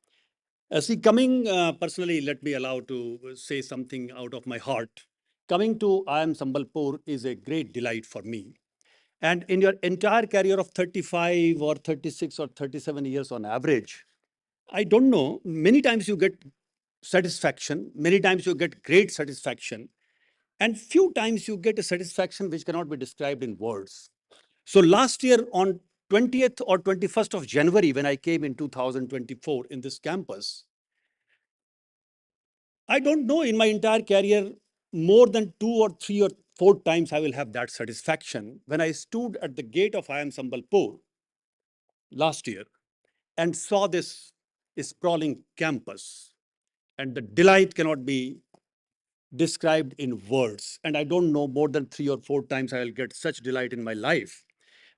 See, coming personally, let me allow to say something out of my heart. Coming to IIM Sambalpur is a great delight for me. And in your entire career of 35 or 36 or 37 years on average, I don't know, many times you get satisfaction, many times you get great satisfaction, and few times you get a satisfaction which cannot be described in words. So last year on 20th or 21st of January, when I came in 2024 in this campus, I don't know in my entire career, more than 2 or 3 or 4 times I will have that satisfaction when I stood at the gate of IIM Sambalpur last year and saw this sprawling campus. And the delight cannot be described in words. And I don't know, more than 3 or 4 times I will get such delight in my life,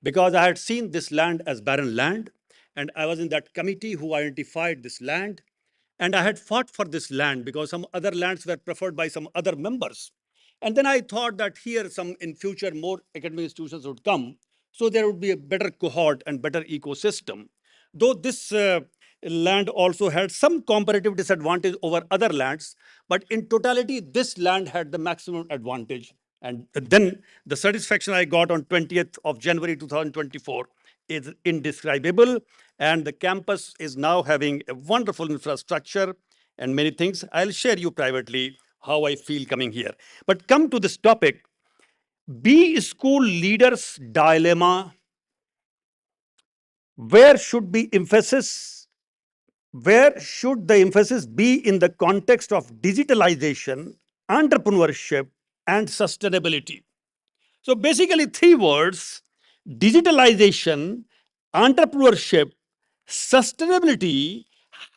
because I had seen this land as barren land, and I was in that committee who identified this land, and I had fought for this land because some other lands were preferred by some other members. And then I thought that here some in future more academic institutions would come, so there would be a better cohort and better ecosystem. Though this land also had some comparative disadvantage over other lands, but in totality, this land had the maximum advantage. And then the satisfaction I got on 20th of January 2024 is indescribable. And the campus is now having a wonderful infrastructure and many things. I'll share you privately how I feel coming here. But come to this topic, be school leaders' dilemma. Where should be emphasis? Where should the emphasis be in the context of digitalization, entrepreneurship, and sustainability? So basically, 3 words: digitalization, entrepreneurship, sustainability.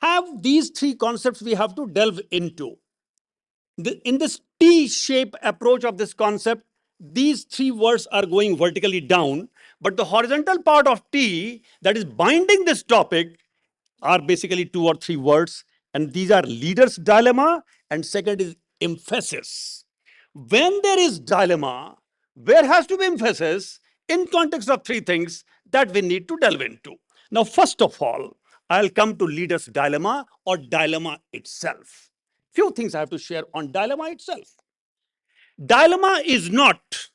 Have these 3 concepts we have to delve into. In this T shape approach of this concept, these 3 words are going vertically down, but the horizontal part of T that is binding this topic are basically 2 or 3 words, and these are leader's dilemma, and second is emphasis. When there is dilemma, there has to be emphasis in context of 3 things that we need to delve into. Now, first of all, I'll come to leader's dilemma or dilemma itself. Few things I have to share on dilemma itself. Dilemma is not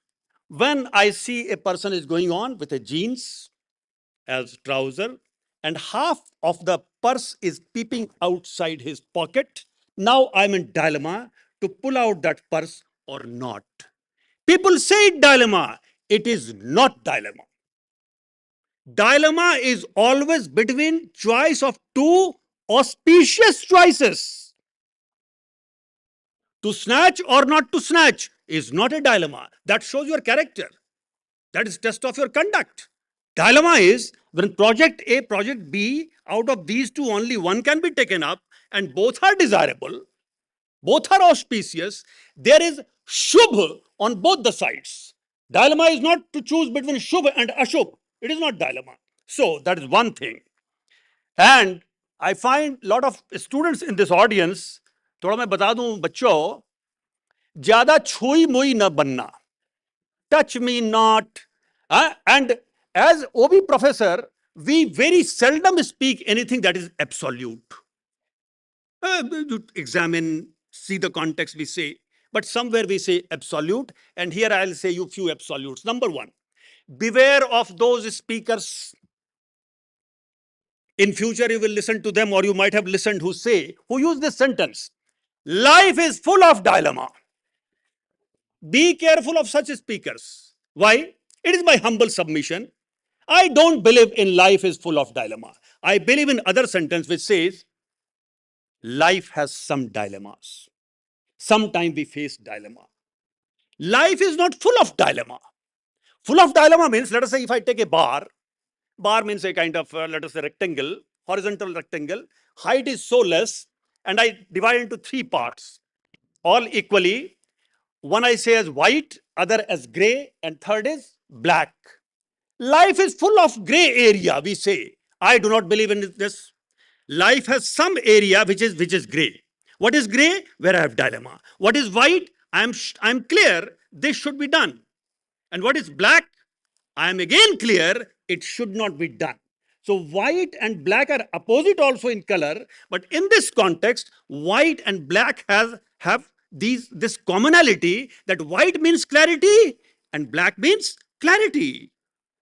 when I see a person is going on with a jeans as trouser and half of the purse is peeping outside his pocket. Now I'm in dilemma to pull out that purse or not. People say dilemma. It is not dilemma. Dilemma is always between choice of 2 auspicious choices. To snatch or not to snatch is not a dilemma. That shows your character. That is test of your conduct. Dilemma is when project A, project B, out of these two, only one can be taken up and both are desirable, both are auspicious. There is shubh on both the sides. Dilemma is not to choose between Shubh and Ashubh. It is not dilemma. So that is one thing. And I find a lot of students in this audience, थोड़ा मैं बता दूं बच्चों, ज्यादा छुई मुई न बनना. Touch me not. And as OB professor, we very seldom speak anything that is absolute. Examine, see the context, we say. But somewhere we say absolute. And here I'll say you few absolutes. Number one, beware of those speakers. In future, you will listen to them, or you might have listened who use this sentence. Life is full of dilemma. Be careful of such speakers. Why? It is my humble submission. I don't believe in life is full of dilemma. I believe in other sentence which says, life has some dilemmas. Sometimes we face dilemma. Life is not full of dilemma. Full of dilemma means, let us say if I take a bar means a kind of, let us say, rectangle, horizontal rectangle, height is so less, and I divide into three parts, all equally. One I say as white, other as gray, and third is black. Life is full of gray area, we say. I do not believe in this. Life has some area which is gray. What is gray? Where I have dilemma. What is white? I'm clear this should be done. And what is black? I am again clear it should not be done. So white and black are opposite also in color, but in this context, white and black have this commonality, that white means clarity and black means clarity.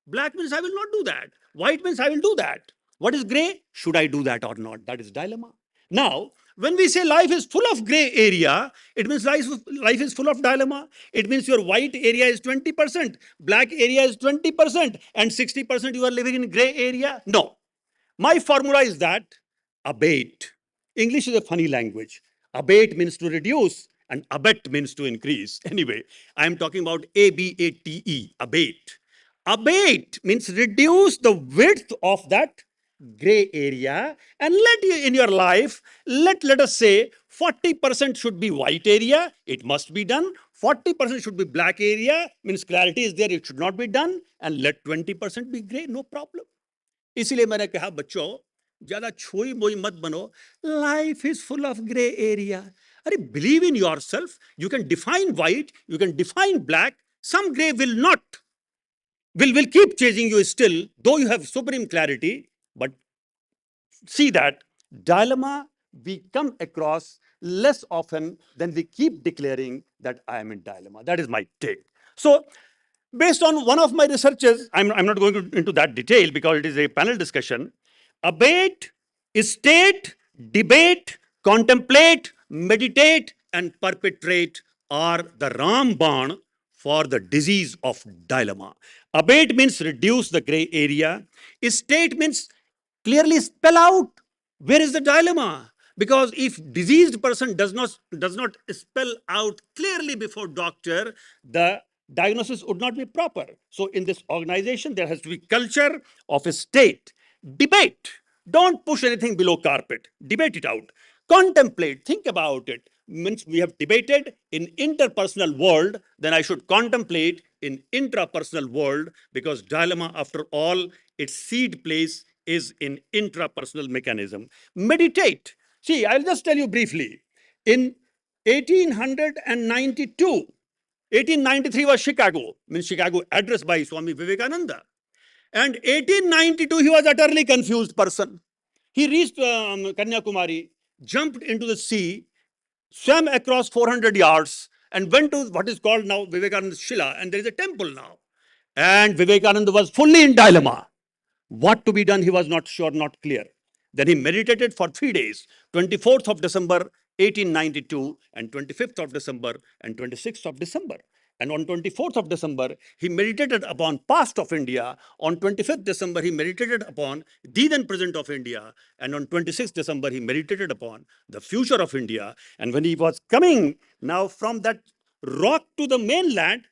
Black means I will not do that. White means I will do that. What is gray? Should I do that or not? That is dilemma. Now, when we say life is full of gray area, it means life is full of dilemma. It means your white area is 20%, black area is 20%, and 60% you are living in gray area. No. My formula is that abate. English is a funny language. Abate means to reduce, and abet means to increase. Anyway, I am talking about ABATE, abate. Abate means reduce the width of that gray area, and let you in your life, let us say 40% should be white area, it must be done. 40% should be black area, means clarity is there, it should not be done, and let 20% be gray, no problem. इसलिए मैंने कहा बच्चों ज्यादा छुई मोई मत बनो. Life is full of grey area. अरे believe in your self. You can define white, you can define black. Some gray will not, will keep chasing you still, though you have supreme clarity. But see that dilemma we come across less often than we keep declaring that I am in dilemma. That is my take. So based on one of my researches, I'm not going into that detail because it is a panel discussion. Abate, state, debate, contemplate, meditate, and perpetrate are the Ramban for the disease of dilemma. Abate means reduce the gray area. State means clearly spell out where is the dilemma. Because if diseased person does not spell out clearly before doctor, the diagnosis would not be proper. So in this organization, there has to be culture of a state. Debate. Don't push anything below carpet. Debate it out. Contemplate. Think about it. Means we have debated in interpersonal world, then I should contemplate in intrapersonal world, because dilemma, after all, its seed place is in intrapersonal mechanism. Meditate. See, I'll just tell you briefly. In 1892, 1893 was Chicago, means Chicago address by Swami Vivekananda. And 1892, he was utterly confused person. He reached Kanyakumari, jumped into the sea, swam across 400 yards, and went to what is called now Vivekananda Shila, and there is a temple now. And Vivekananda was fully in dilemma. What to be done, he was not sure, not clear. Then he meditated for 3 days, 24th of December, 1892, and 25th of December, and 26th of December. And on 24th of December, he meditated upon past of India. On 25th December, he meditated upon the then present of India. And on 26th December, he meditated upon the future of India. And when he was coming now from that rock to the mainland,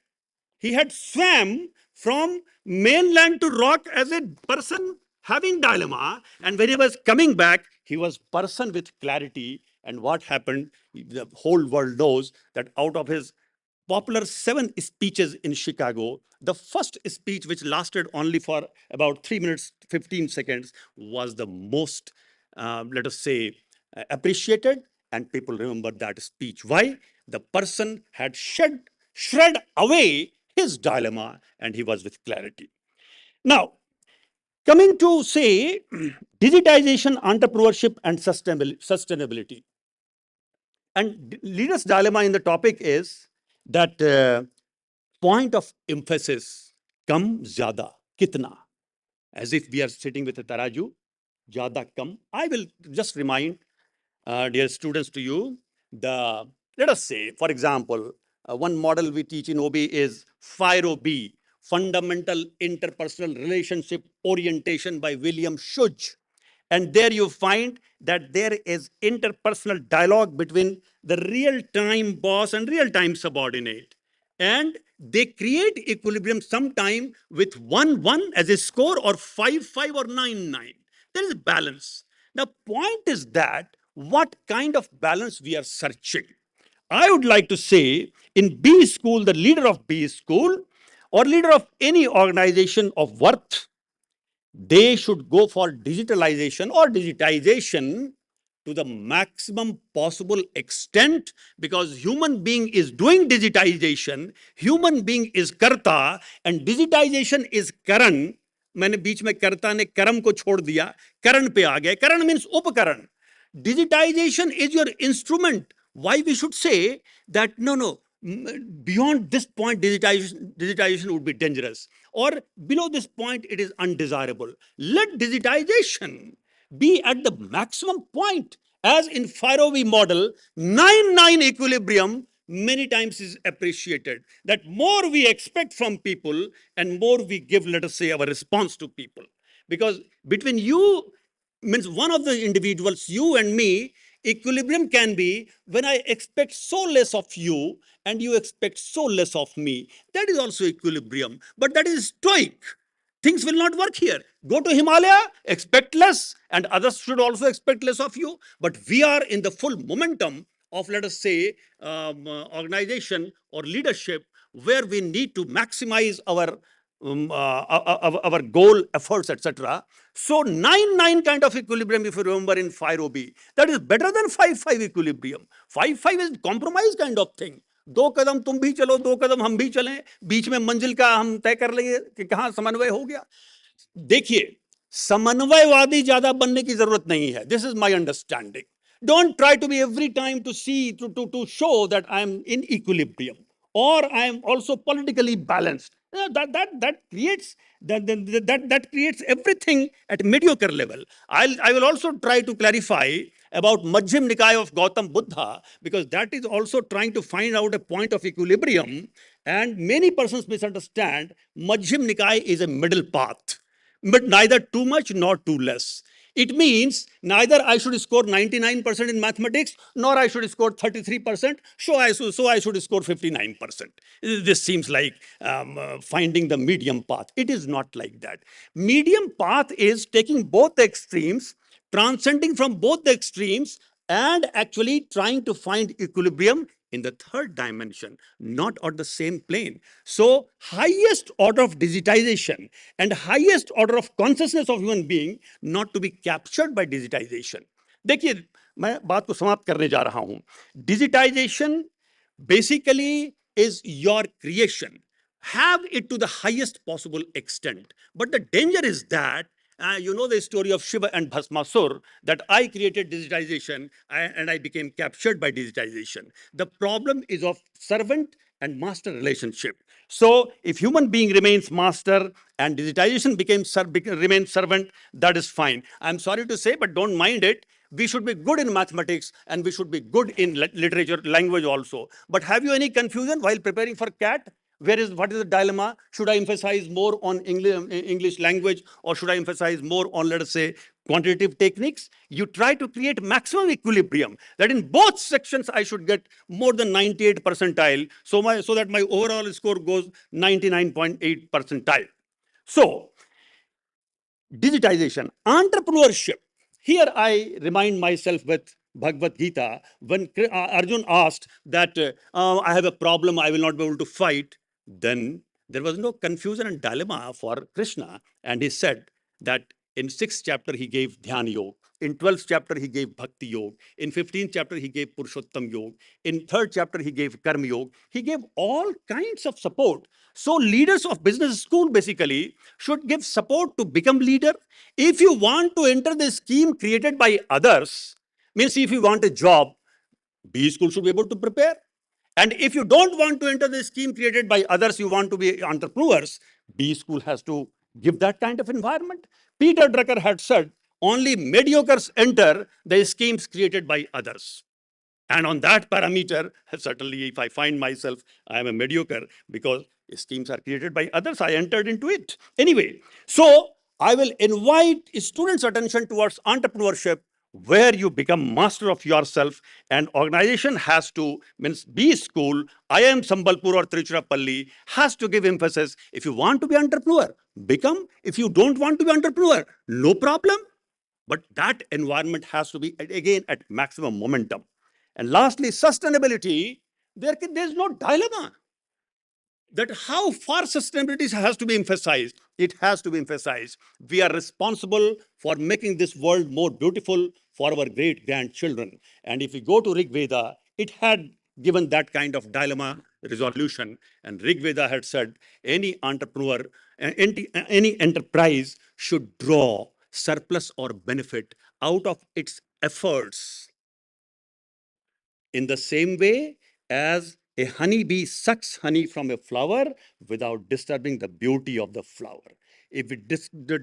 he had swam from mainland to rock as a person having dilemma, and when he was coming back, he was person with clarity. And what happened? The whole world knows that out of his popular 7 speeches in Chicago, the first speech, which lasted only for about 3 minutes, 15 seconds, was the most, let us say, appreciated, and people remember that speech. Why? The person had shred away his dilemma, and he was with clarity. Now, coming to say digitization, entrepreneurship, and sustainability. And leader's dilemma in the topic is that point of emphasis, kam, zyada, kitna. As if we are sitting with a taraju, zyada, kam. I will just remind, dear students, to you, let us say, for example, one model we teach in OB is FIRO-B, Fundamental Interpersonal Relationship Orientation by William Shudge. And there you find that there is interpersonal dialogue between the real-time boss and real-time subordinate. And they create equilibrium sometime with 1-1 as a score, or 5-5, or 9-9. There is balance. The point is that what kind of balance we are searching. I would like to say, in B school, the leader of B school or leader of any organization of worth, they should go for digitalization or digitization to the maximum possible extent, because human being is doing digitization, human being is karta, and digitization is karan. मैंने बीच में कर्ता ने कर्म को छोड़ दिया, करण पे आ गए. करण मीन्स उपकरण. Digitization is your instrument. Why we should say that no, beyond this point digitization would be dangerous, or below this point it is undesirable. Let digitization be at the maximum point, as in FIRO-V model. 9-9 equilibrium many times is appreciated, that more we expect from people and more we give, let us say, our response to people. Because between you, means one of the individuals, you and me, equilibrium can be when I expect so less of you and you expect so less of me. That is also equilibrium, but that is stoic. Things will not work here. Go to Himalaya, expect less, and others should also expect less of you. But we are in the full momentum of, let us say, organization or leadership, where we need to maximize our goal, efforts, etc. So 9-9 kind of equilibrium, if you remember in FIRO-B, that is better than 5-5 equilibrium. 5-5 is compromise kind of thing. 2 कदम तुम भी चलो, 2 कदम हम भी चलें, बीच में मंजिल का हम तय कर लेंगे कि कहां समन्वय हो गया. देखिए, समन्वयवादी ज्यादा बनने की जरूरत नहीं है. This is my understanding. Don't try to be every time to see, to show that I am in equilibrium or I am also politically balanced. That creates that creates everything at mediocre level. I will also try to clarify about Majjhim Nikaya of Gautam Buddha, because that is also trying to find out a point of equilibrium, and many persons misunderstand. Majjhim Nikaya is a middle path, but neither too much nor too less. It means neither I should score 99% in mathematics, nor I should score 33%, so I should score 59%. This seems like finding the medium path. It is not like that. Medium path is taking both the extremes, transcending from both the extremes, and actually trying to find equilibrium in the third dimension, not on the same plane. So highest order of digitization and highest order of consciousness of human being not to be captured by digitization. देखिए, मैं बात को समाप्त करने जा रहा हूं. Digitization basically is your creation. Have it to the highest possible extent. But the danger is that you know the story of Shiva and Bhasmasur, that I created digitization and I became captured by digitization. The problem is of servant and master relationship. So if human being remains master and digitization remains servant, that is fine. I'm sorry to say, but don't mind it. We should be good in mathematics and we should be good in literature, language also. But have you any confusion while preparing for CAT? What is the dilemma? Should I emphasize more on English language, or should I emphasize more on, let us say, quantitative techniques? You try to create maximum equilibrium, that in both sections I should get more than 98 percentile, so that my overall score goes 99.8 percentile. So, digitization, entrepreneurship. Here I remind myself with Bhagavad Gita, when Arjun asked that I have a problem, I will not be able to fight, then there was no confusion and dilemma for Krishna. And he said that in 6th chapter he gave Dhyan Yoga, in 12th chapter he gave Bhakti Yoga, in 15th chapter he gave Purushottam Yoga, in 3rd chapter he gave Karma Yoga. He gave all kinds of support. So leaders of business school basically should give support to become leader. If you want to enter the scheme created by others, means if you want a job, B school should be able to prepare. And if you don't want to enter the scheme created by others, you want to be entrepreneurs, B school has to give that kind of environment. Peter Drucker had said, only mediocres enter the schemes created by others. And on that parameter, certainly if I find myself, I am a mediocre because schemes are created by others, I entered into it. Anyway, so I will invite students' attention towards entrepreneurship where you become master of yourself, and organization has to, means B school, IIM Sambalpur or Tiruchirappalli has to give emphasis. If you want to be entrepreneur, become. If you don't want to be entrepreneur, no problem. But that environment has to be, again, at maximum momentum. And lastly, sustainability, there's no dilemma that how far sustainability has to be emphasized. It has to be emphasized. We are responsible for making this world more beautiful for our great grandchildren. And if we go to Rig Veda, it had given that kind of dilemma resolution. And Rig Veda had said any entrepreneur, any enterprise should draw surplus or benefit out of its efforts in the same way as a honeybee sucks honey from a flower without disturbing the beauty of the flower. If we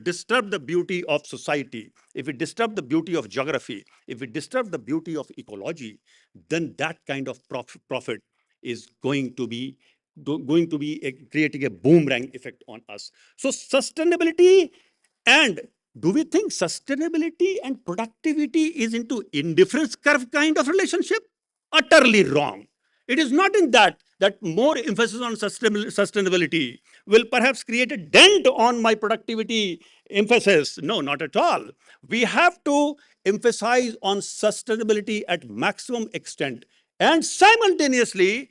disturb the beauty of society, if we disturb the beauty of geography, if we disturb the beauty of ecology, then that kind of profit is going to be creating a boomerang effect on us. So sustainability, and do we think sustainability and productivity is into indifference curve kind of relationship? Utterly wrong. It is not in that more emphasis on sustainability will perhaps create a dent on my productivity emphasis. No, not at all. We have to emphasize on sustainability at maximum extent, and simultaneously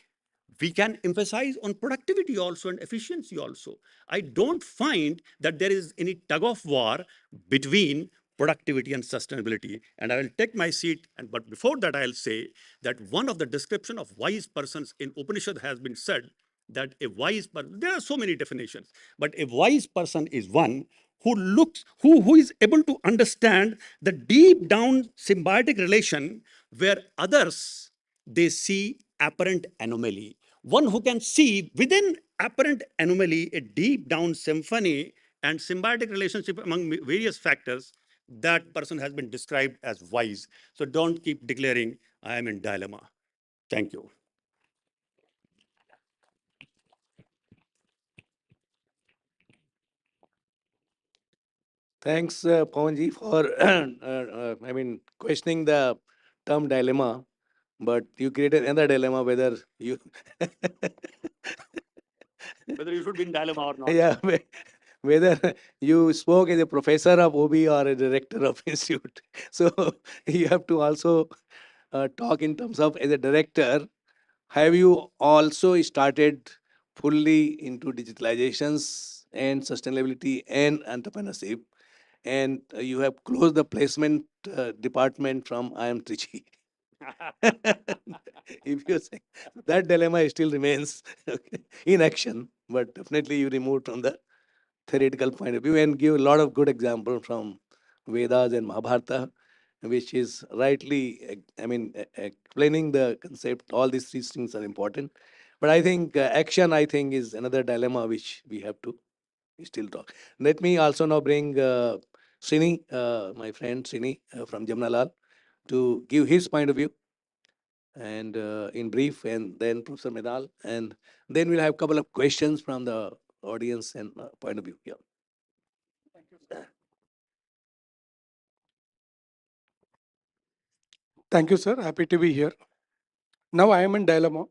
we can emphasize on productivity also and efficiency also. I don't find that there is any tug of war between productivity and sustainability. And I will take my seat. But before that, I'll say that one of the description of wise persons in Upanishad has been said that a wise person, there are so many definitions, but a wise person is one who is able to understand the deep down symbiotic relation where others, they see apparent anomaly. One who can see within apparent anomaly a deep down symphony and symbiotic relationship among various factors, that person has been described as wise. So don't keep declaring, I am in dilemma. Thank you. Thanks, Pawanji, for questioning the term dilemma. But you created another dilemma whether you, Whether you should be in dilemma or not. yeah, whether you spoke as a professor of OB or a director of institute. So you have to also talk in terms of as a director. Have you also started fully into digitalizations and sustainability and entrepreneurship? And you have closed the placement department from IIM Trichy. If you say that dilemma still remains okay, in action, but definitely you removed from the theoretical point of view and give a lot of good example from Vedas and Mahabharata, which is rightly, explaining the concept. All these three things are important, but I think action, I think, is another dilemma which we have to still talk. Let me also now bring Srini, my friend Srini from Jamnalal, to give his point of view and in brief, and then Professor Medal, and then we'll have a couple of questions from the audience and point of view. Yeah. Thank you, sir. Happy to be here. Now I am in dilemma.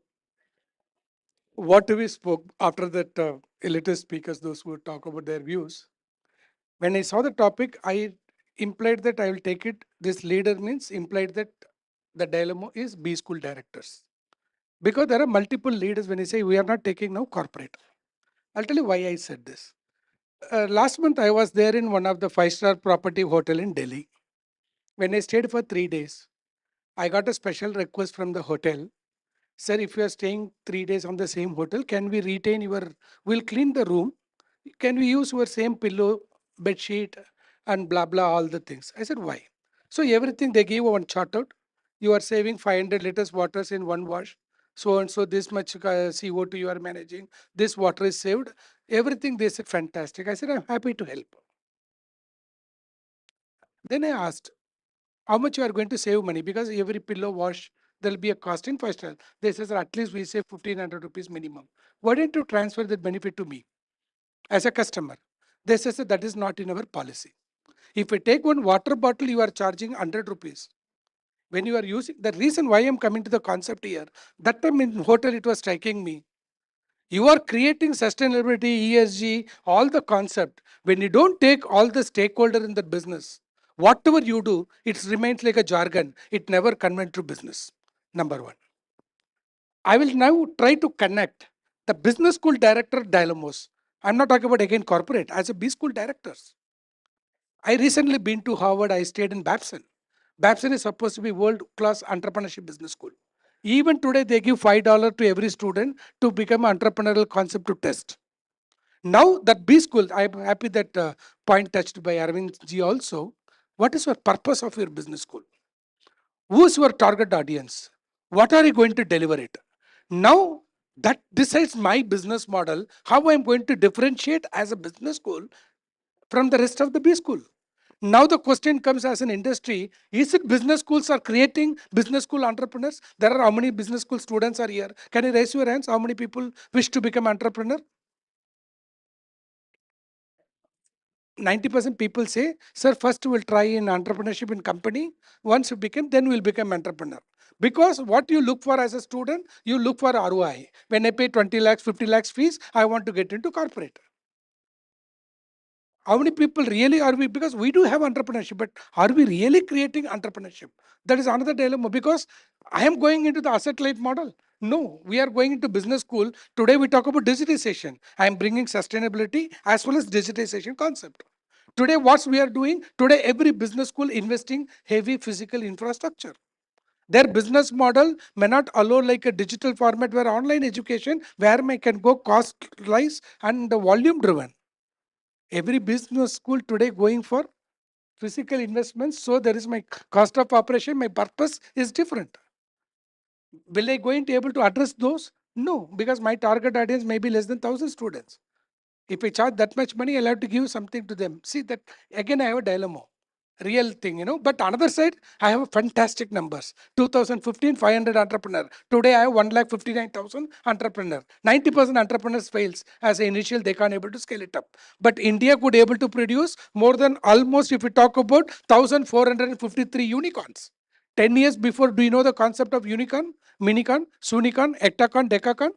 What we spoke after that elitist speakers, those who talk about their views. When I saw the topic, I implied that I will take it. This leader means implied that the dilemma is B school directors. Because there are multiple leaders when you say we are not taking now corporate. I'll tell you why I said this. Last month I was there in one of the five-star property hotel in Delhi. When I stayed for 3 days, I got a special request from the hotel. Sir, if you are staying 3 days on the same hotel, can we retain your, we'll clean the room. Can we use your same pillow, bed sheet, and blah, blah, all the things? I said, why? So everything they gave one chart out. You are saving 500 liters waters in one wash. So and so this much CO2 you are managing. This water is saved. Everything they said fantastic. I said, I'm happy to help. Then I asked, how much you are going to save money? Because every pillow wash, there'll be a cost in first star. They says, at least we save 1500 rupees minimum. Why don't you transfer that benefit to me as a customer? They says that is not in our policy. If you take one water bottle, you are charging 100 rupees. When you are using, the reason why I'm coming to the concept here, that time in hotel it was striking me. You are creating sustainability, ESG, all the concept. When you don't take all the stakeholder in the business, whatever you do, it remains like a jargon. It never convert to business. Number one. I will now try to connect the business school director dilemmas. I'm not talking about again corporate, as a B school directors. I recently been to Harvard. I stayed in Babson. Babson is supposed to be world-class entrepreneurship business school. Even today, they give $5 to every student to become entrepreneurial concept to test. Now that B school, I'm happy that point touched by Arvind ji also. What is your purpose of your business school? Who's your target audience? What are you going to deliver it? Now that decides my business model, how I'm going to differentiate as a business school from the rest of the B school. Now the question comes as an industry, is it business schools are creating business school entrepreneurs? There are how many business school students are here? Can you raise your hands? How many people wish to become entrepreneur? 90% people say, sir, first we'll try in entrepreneurship in company. Once you become, then we'll become entrepreneur. Because what you look for as a student, you look for ROI. When I pay 20 lakhs, 50 lakhs fees, I want to get into corporate. How many people really are we? Because we do have entrepreneurship, but are we really creating entrepreneurship? That is another dilemma because I am going into the asset light model. No, we are going into business school. Today we talk about digitization. I am bringing sustainability as well as digitization concept. Today, what we are doing, today every business school investing heavy physical infrastructure. Their business model may not allow like a digital format where online education, where I can go cost rise and the volume driven. Every business school today going for physical investments. So there is my cost of operation, my purpose is different. Will I going to able to address those? No, because my target audience may be less than 1,000 students. If I charge that much money, I'll have to give something to them. See that again I have a dilemma. Real thing, But another side, I have fantastic numbers. 2015, 500 entrepreneur. Today I have 1,59,000 entrepreneur. 90% entrepreneurs fails as an initial, they can't able to scale it up. But India could able to produce more than almost, if we talk about 1,453 unicorns. 10 years before, do you know the concept of unicorn, minicon, sunicorn, hectacon, decacon?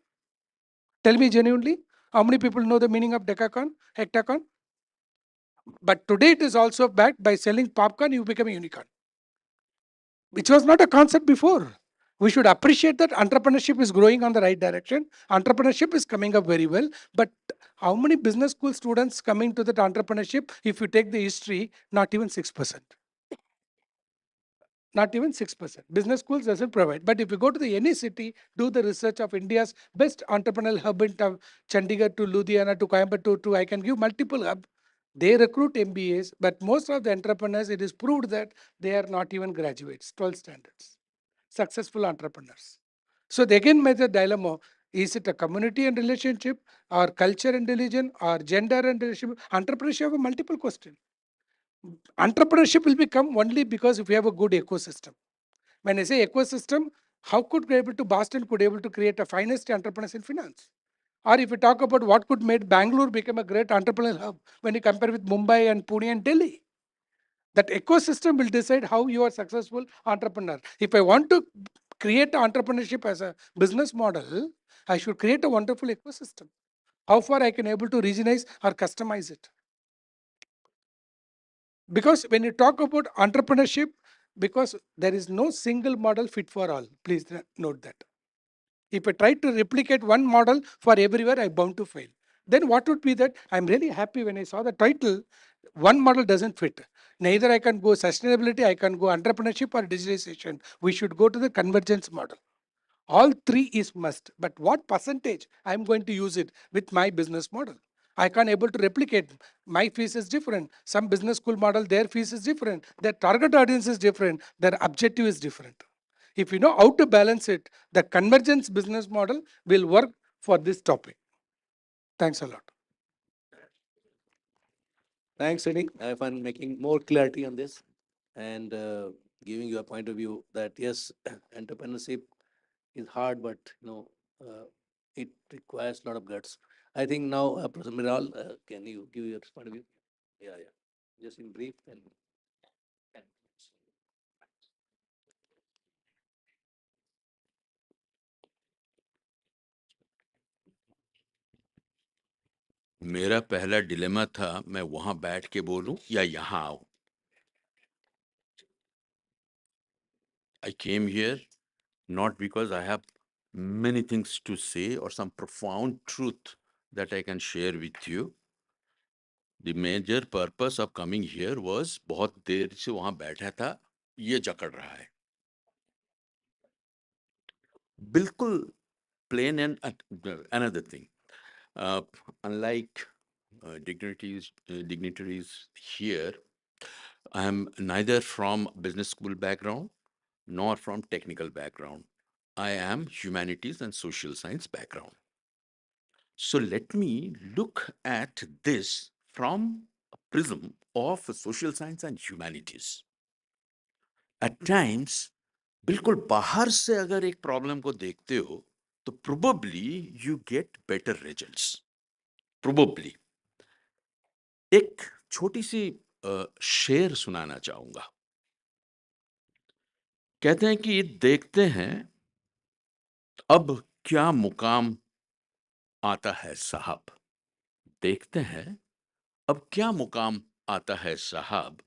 Tell me genuinely, how many people know the meaning of decacon, hectacon? But today it is also backed by selling popcorn, you become a unicorn, which was not a concept before. We should appreciate that entrepreneurship is growing on the right direction. Entrepreneurship is coming up very well. But how many business school students coming to that entrepreneurship? If you take the history, not even 6%. Not even 6%. Business schools doesn't provide. But if you go to the any city, do the research of India's best entrepreneurial hub in Chandigarh to Ludhiana to Coimbatore to, I can give multiple hub. They recruit MBAs, but most of the entrepreneurs, it is proved that they are not even graduates, 12 standards. Successful entrepreneurs. So they again make the dilemma, is it a community and relationship or culture and religion or gender and relationship? Entrepreneurship have a multiple question. Entrepreneurship will become only because if we have a good ecosystem. When I say ecosystem, how could be able to Boston could able to create a finest entrepreneurs in finance? Or if we talk about what could make Bangalore become a great entrepreneurial hub when you compare with Mumbai and Pune and Delhi. That ecosystem will decide how you are successful entrepreneur. If I want to create entrepreneurship as a business model, I should create a wonderful ecosystem. How far I can able to regionalize or customize it. Because when you talk about entrepreneurship, because there is no single model fit for all. Please note that. If I try to replicate one model for everywhere, I'm bound to fail. Then what would be that? I'm really happy when I saw the title. One model doesn't fit. Neither I can go sustainability, I can go entrepreneurship or digitalization. We should go to the convergence model. All three is must. But what percentage I'm going to use it with my business model? I can't able to replicate. My fees is different. Some business school model, their fees is different. Their target audience is different. Their objective is different. If you know how to balance it, the convergence business model will work for this topic. Thanks a lot. Thanks, Eddie, for making more clarity on this and giving you a point of view that yes, entrepreneurship is hard, but it requires a lot of guts. I think now, Professor Miral, can you give your point of view? Yeah, yeah. Just in brief, and मेरा पहला dilemma था मैं वहां बैठ के बोलूं या यहां आऊं. I came here not because I have many things to say or some profound truth that I can share with you. The major purpose of coming here was बहुत देर से वहां बैठा था, ये जकड़ रहा है. बिल्कुल plain. And another thing, unlike dignitaries here, I am neither from business school background nor from technical background. I am humanities and social science background. So let me look at this from a prism of social science and humanities. At times, बिल्कुल बाहर से अगर एक problem को देखते हो तो probably you get better results. Probably. एक छोटी सी शेर सुनाना चाहूंगा. कहते हैं कि देखते हैं अब क्या मुकाम आता है साहब. देखते हैं अब क्या मुकाम आता है साहब.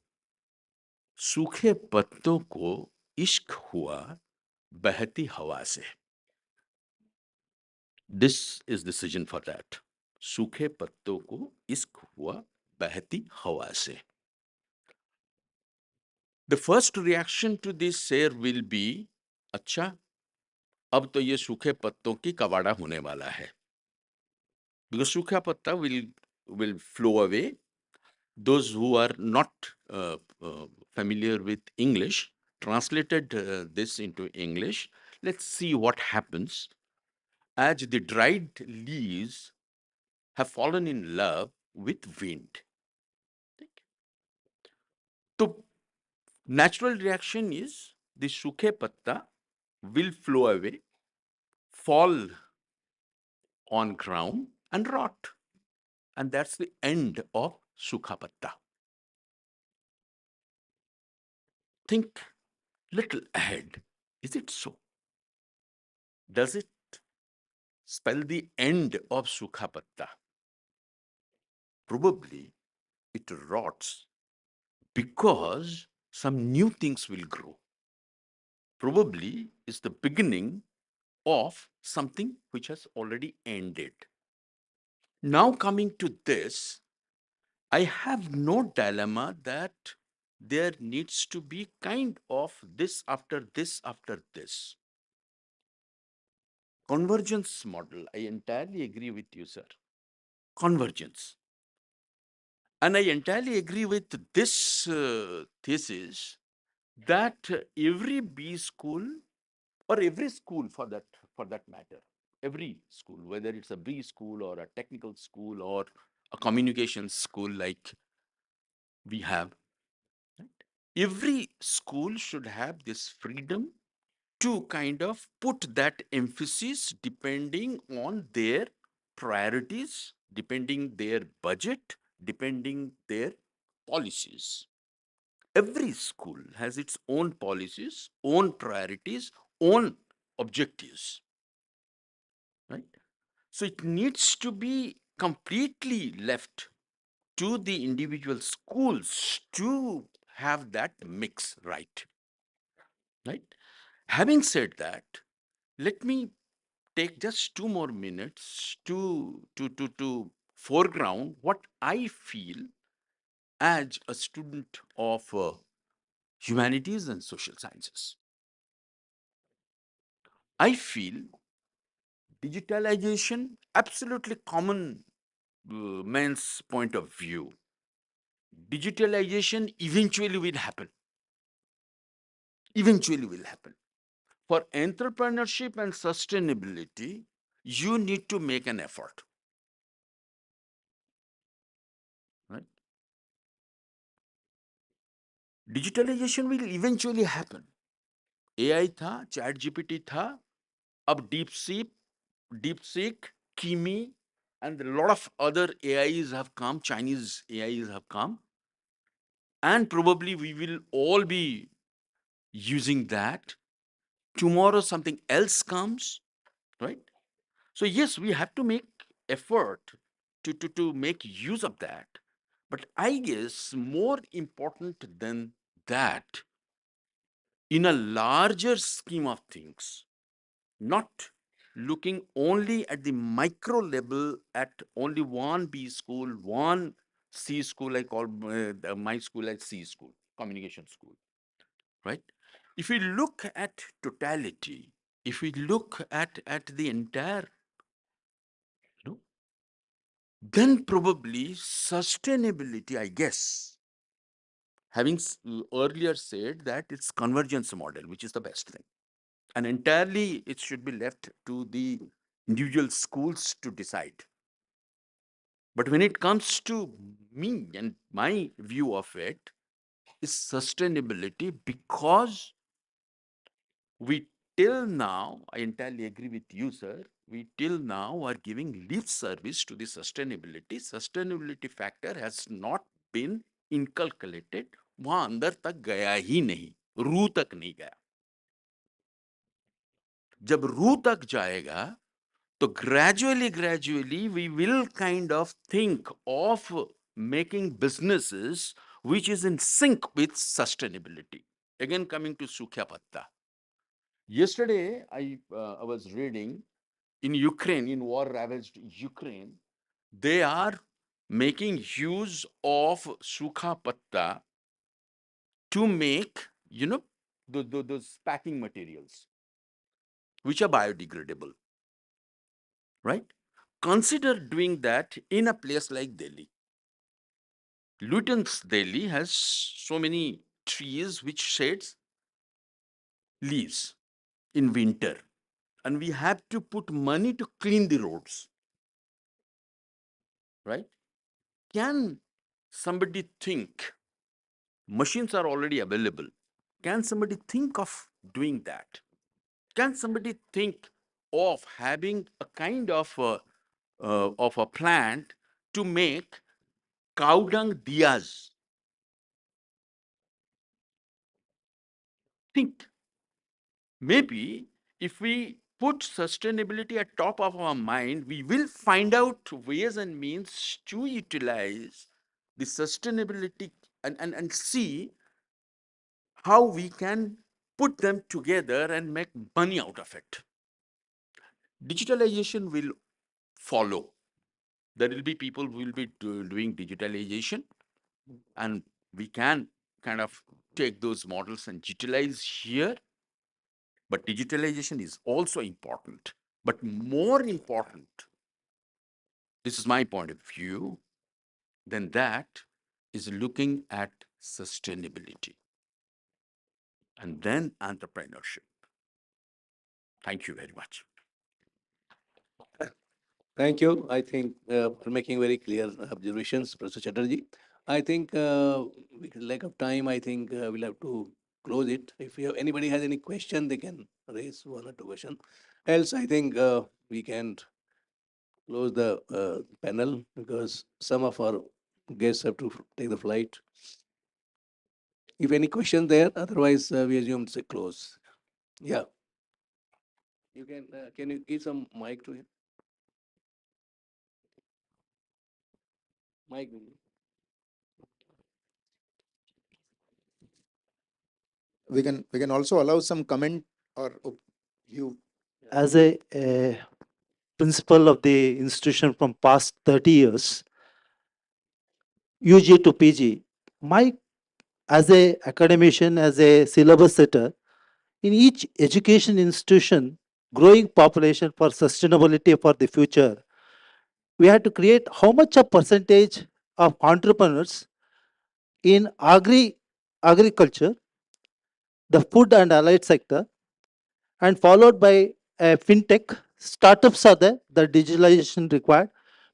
सूखे पत्तों को इश्क हुआ बहती हवा से. This is the decision for that. सूखे पत्तों को इश्क हुआ बहती हवा से. The first reaction to this शेर will be, अच्छा अब तो ये सूखे पत्तों की कवाड़ा होने वाला है. Because सूखा पत्ता will flow away. Those who are not familiar with English translated this into English. Let's see what happens as the dried leaves have fallen in love with wind. So natural reaction is the सूखे पत्ता will flow away, fall on ground and rot. And that's the end of सूखा पत्ता. Think little ahead. Is it so? Does it spell the end of सूखा पत्ता? Probably it rots because some new things will grow. Probably it's the beginning of something which has already ended. Now coming to this, I have no dilemma that there needs to be kind of this after this after this. Convergence model, I entirely agree with you, sir. Convergence. And I entirely agree with this thesis that every B school or every school for that matter, every school, whether it's a B school or a technical school or a communication school like we have, right? Every school should have this freedom to kind of put that emphasis depending on their priorities, depending their budget, depending their policies. Every school has its own policies, own priorities, own objectives, right? So it needs to be completely left to the individual schools to have that mix right. right? Having said that, let me take just 2 more minutes to foreground what I feel as a student of humanities and social sciences. I feel digitalization, absolutely common man's point of view, digitalization eventually will happen. Eventually will happen. For entrepreneurship and sustainability, you need to make an effort. Right? Digitalization will eventually happen. AI था, chat GPT था, अब deep seek, Kimi, and a lot of other AIs have come, Chinese AIs have come, and probably we will all be using that. Tomorrow something else comes, right? So yes, we have to make effort to make use of that. But I guess more important than that, in a larger scheme of things, not looking only at the micro level at only one B school, one C school, I call my school as C school, communication school, right? If we look at totality, if we look at the entire, you know, then probably sustainability, I guess, having earlier said that it's convergence model, which is the best thing. And entirely it should be left to the individual schools to decide. But when it comes to me and my view of it, is sustainability, because we till now, I entirely agree with you, sir, we till now are giving lip service to the sustainability. Sustainability factor has not been inculcated. वहां अंदर तक गया ही नहीं, रूह तक नहीं गया. जब रूह तक जाएगा, so gradually, we will kind of think of making businesses which is in sync with sustainability. Again, coming to Sukhya Patta. Yesterday, I was reading in Ukraine, in war-ravaged Ukraine, they are making use of Sukha Patta to make, those packing materials, which are biodegradable, right? Consider doing that in a place like Delhi. Luton's Delhi has so many trees which shades leaves in winter, and we have to put money to clean the roads, right? Can somebody think, machines are already available, can somebody think of doing that? Can somebody think of having a kind of a plant to make cow dung diyas? Think. Maybe if we put sustainability at top of our mind, we will find out ways and means to utilize the sustainability, and see how we can put them together and make money out of it. Digitalization will follow. There will be people who will be doing digitalization, and we can kind of take those models and utilize here. But digitalization is also important. But more important, this is my point of view, than that is looking at sustainability and then entrepreneurship. Thank you very much. Thank you. I think for making very clear observations, Professor Chatterjee. I think with lack of time, I think we'll have to close it. If you have, anybody has any question, they can raise one or two questions. Else, I think we can close the panel because some of our guests have to take the flight. If any question there, otherwise we assume it's a close. Yeah. You can you give some mic to him? Mic. we can also allow some comment or you. As a principal of the institution from past 30 years, UG to PG, my as a academician, as a syllabus setter, in each education institution, growing population for sustainability for the future, we had to create how much a percentage of entrepreneurs in agriculture, the food and allied sector, and followed by fintech. Startups are the digitalization required,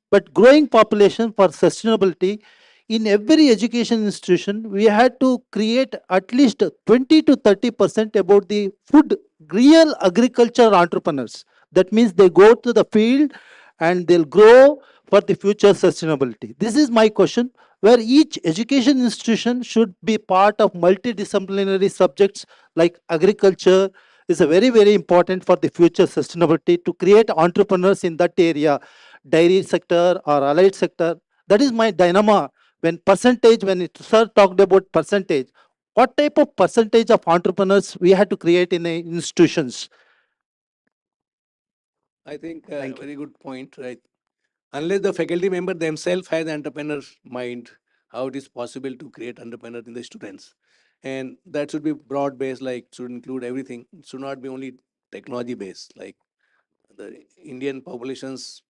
but growing population for sustainability in every education institution, we had to create at least 20 to 30% about the food, real agriculture entrepreneurs. That means they go to the field and they'll grow for the future sustainability. This is my question, where each education institution should be part of multidisciplinary subjects like agriculture is a very, very important for the future sustainability to create entrepreneurs in that area, dairy sector or allied sector. That is my dilemma. When percentage, when it, sir talked about percentage, what type of percentage of entrepreneurs we had to create in the institutions? I think Thank you. very good point, right? Unless the faculty member themselves has entrepreneur's mind, how it is possible to create entrepreneur in the students. And that should be broad based, like should include everything. It should not be only technology based. Like the Indian population's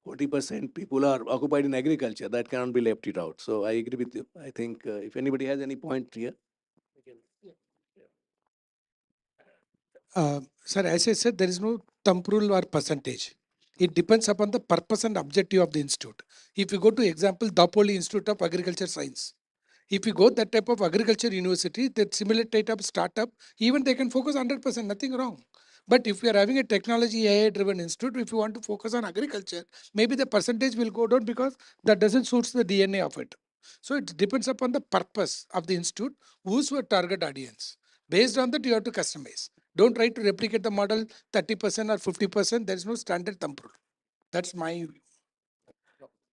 40% people are occupied in agriculture. That cannot be left it out. So I agree with you. I think if anybody has any point here, we can. Sir, as I said, there is no thumb rule or percentage. It depends upon the purpose and objective of the institute. If you go to example, Dapoli Institute of Agriculture Science, if you go that type of agriculture university, that similar type of startup, even they can focus 100%, nothing wrong. But if we are having a technology AI driven institute, if you want to focus on agriculture, maybe the percentage will go down because that doesn't suit the DNA of it. So it depends upon the purpose of the institute, who's your target audience. Based on that, you have to customize. Don't try to replicate the model 30% or 50%. There is no standard thumb rule. That's my view.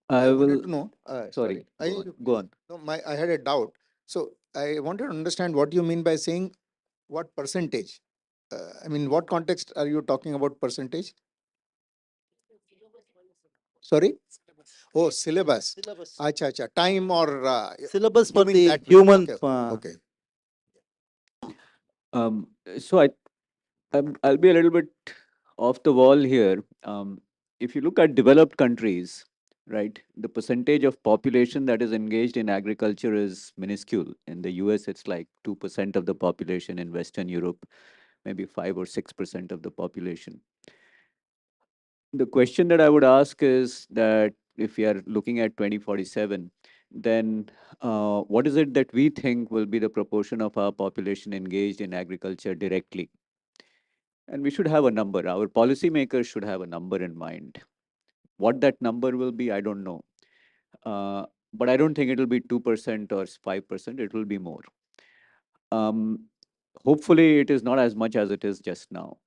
I I wanted will, to know. sorry, go on. No, I had a doubt. So I wanted to understand what you mean by saying what percentage. I mean, what context are you talking about percentage? Sorry. Oh, syllabus. Syllabus. Acha, acha. Time or Syllabus you for mean the that way? human. Okay, okay. So I'll be a little bit off the wall here. If you look at developed countries, right, the percentage of population that is engaged in agriculture is minuscule. In the US, it's like 2% of the population. In Western Europe, maybe 5 or 6% of the population. The question that I would ask is that if we are looking at 2047, then what is it that we think will be the proportion of our population engaged in agriculture directly? And we should have a number. Our policymakers should have a number in mind. What that number will be, I don't know. But I don't think it will be 2% or 5%. It will be more. Um, Hopefully, it is not as much as it is just now.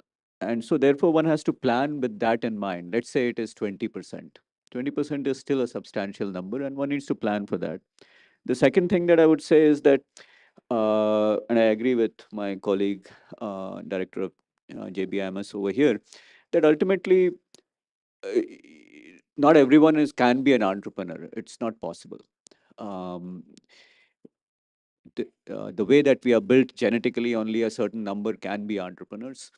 And so, therefore, one has to plan with that in mind. Let's say it is 20%. 20% is still a substantial number, and one needs to plan for that. The second thing that I would say is that, and I agree with my colleague, Director of JBIMS over here, that ultimately, uh, not everyone can be an entrepreneur. It's not possible. Um, the way that we are built genetically, only a certain number can be entrepreneurs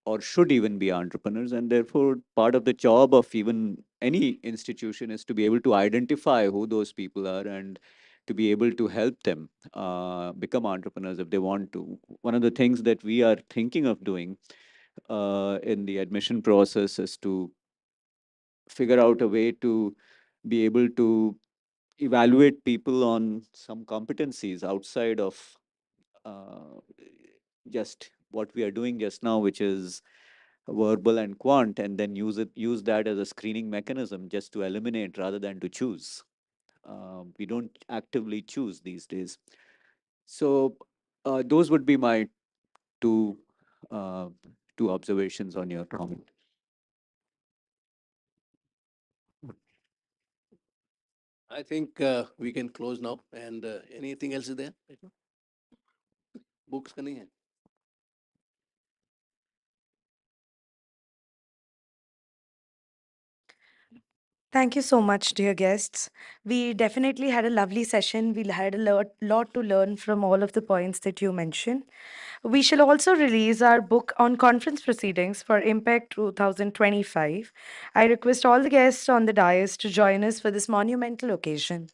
or should even be entrepreneurs. And therefore, part of the job of even any institution is to be able to identify who those people are and to be able to help them become entrepreneurs if they want to. One of the things that we are thinking of doing in the admission process is to figure out a way to be able to evaluate people on some competencies outside of uh, just what we are doing just now, which is verbal and quant, and then use that as a screening mechanism just to eliminate rather than to choose. We don't actively choose these days. So those would be my two uh, two observations on your comment. I think we can close now. And anything else is there? Books का नहीं है? Thank you so much, dear guests. We definitely had a lovely session. We had a lot to learn from all of the points that you mentioned. We shall also release our book on conference proceedings for Impact 2025. I request all the guests on the dais to join us for this monumental occasion.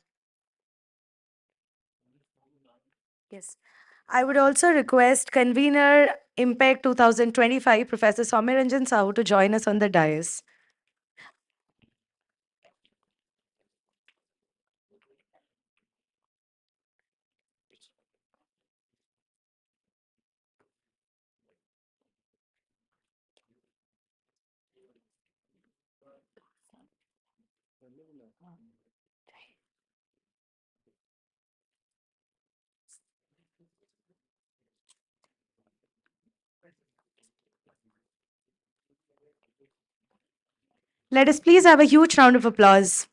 Yes. I would also request convener Impact 2025, Professor Soumyaranjan Sahu, to join us on the dais. Let us please have a huge round of applause.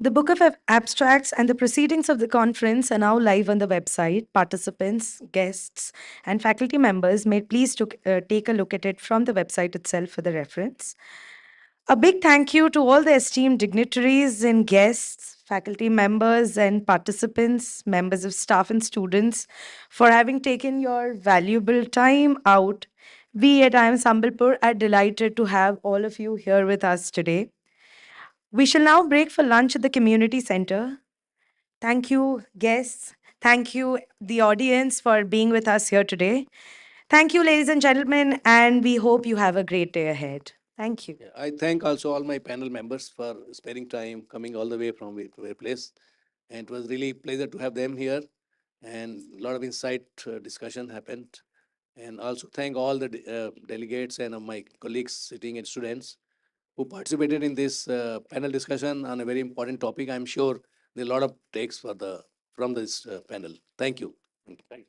The book of abstracts and the proceedings of the conference are now live on the website. Participants, guests, and faculty members may please take a look at it from the website itself for the reference. A big thank you to all the esteemed dignitaries and guests, faculty members and participants, members of staff and students for having taken your valuable time out. We at IIM Sambalpur are delighted to have all of you here with us today. We shall now break for lunch at the community center. Thank you, guests. Thank you, the audience, for being with us here today. Thank you, ladies and gentlemen, and we hope you have a great day ahead. Thank you. Yeah, I thank also all my panel members for sparing time, coming all the way from their place. And it was really pleasure to have them here. And a lot of insight discussion happened. And also thank all the delegates and my colleagues sitting and students who participated in this panel discussion on a very important topic. I'm sure there are a lot of takes from this panel. Thank you. Thank you.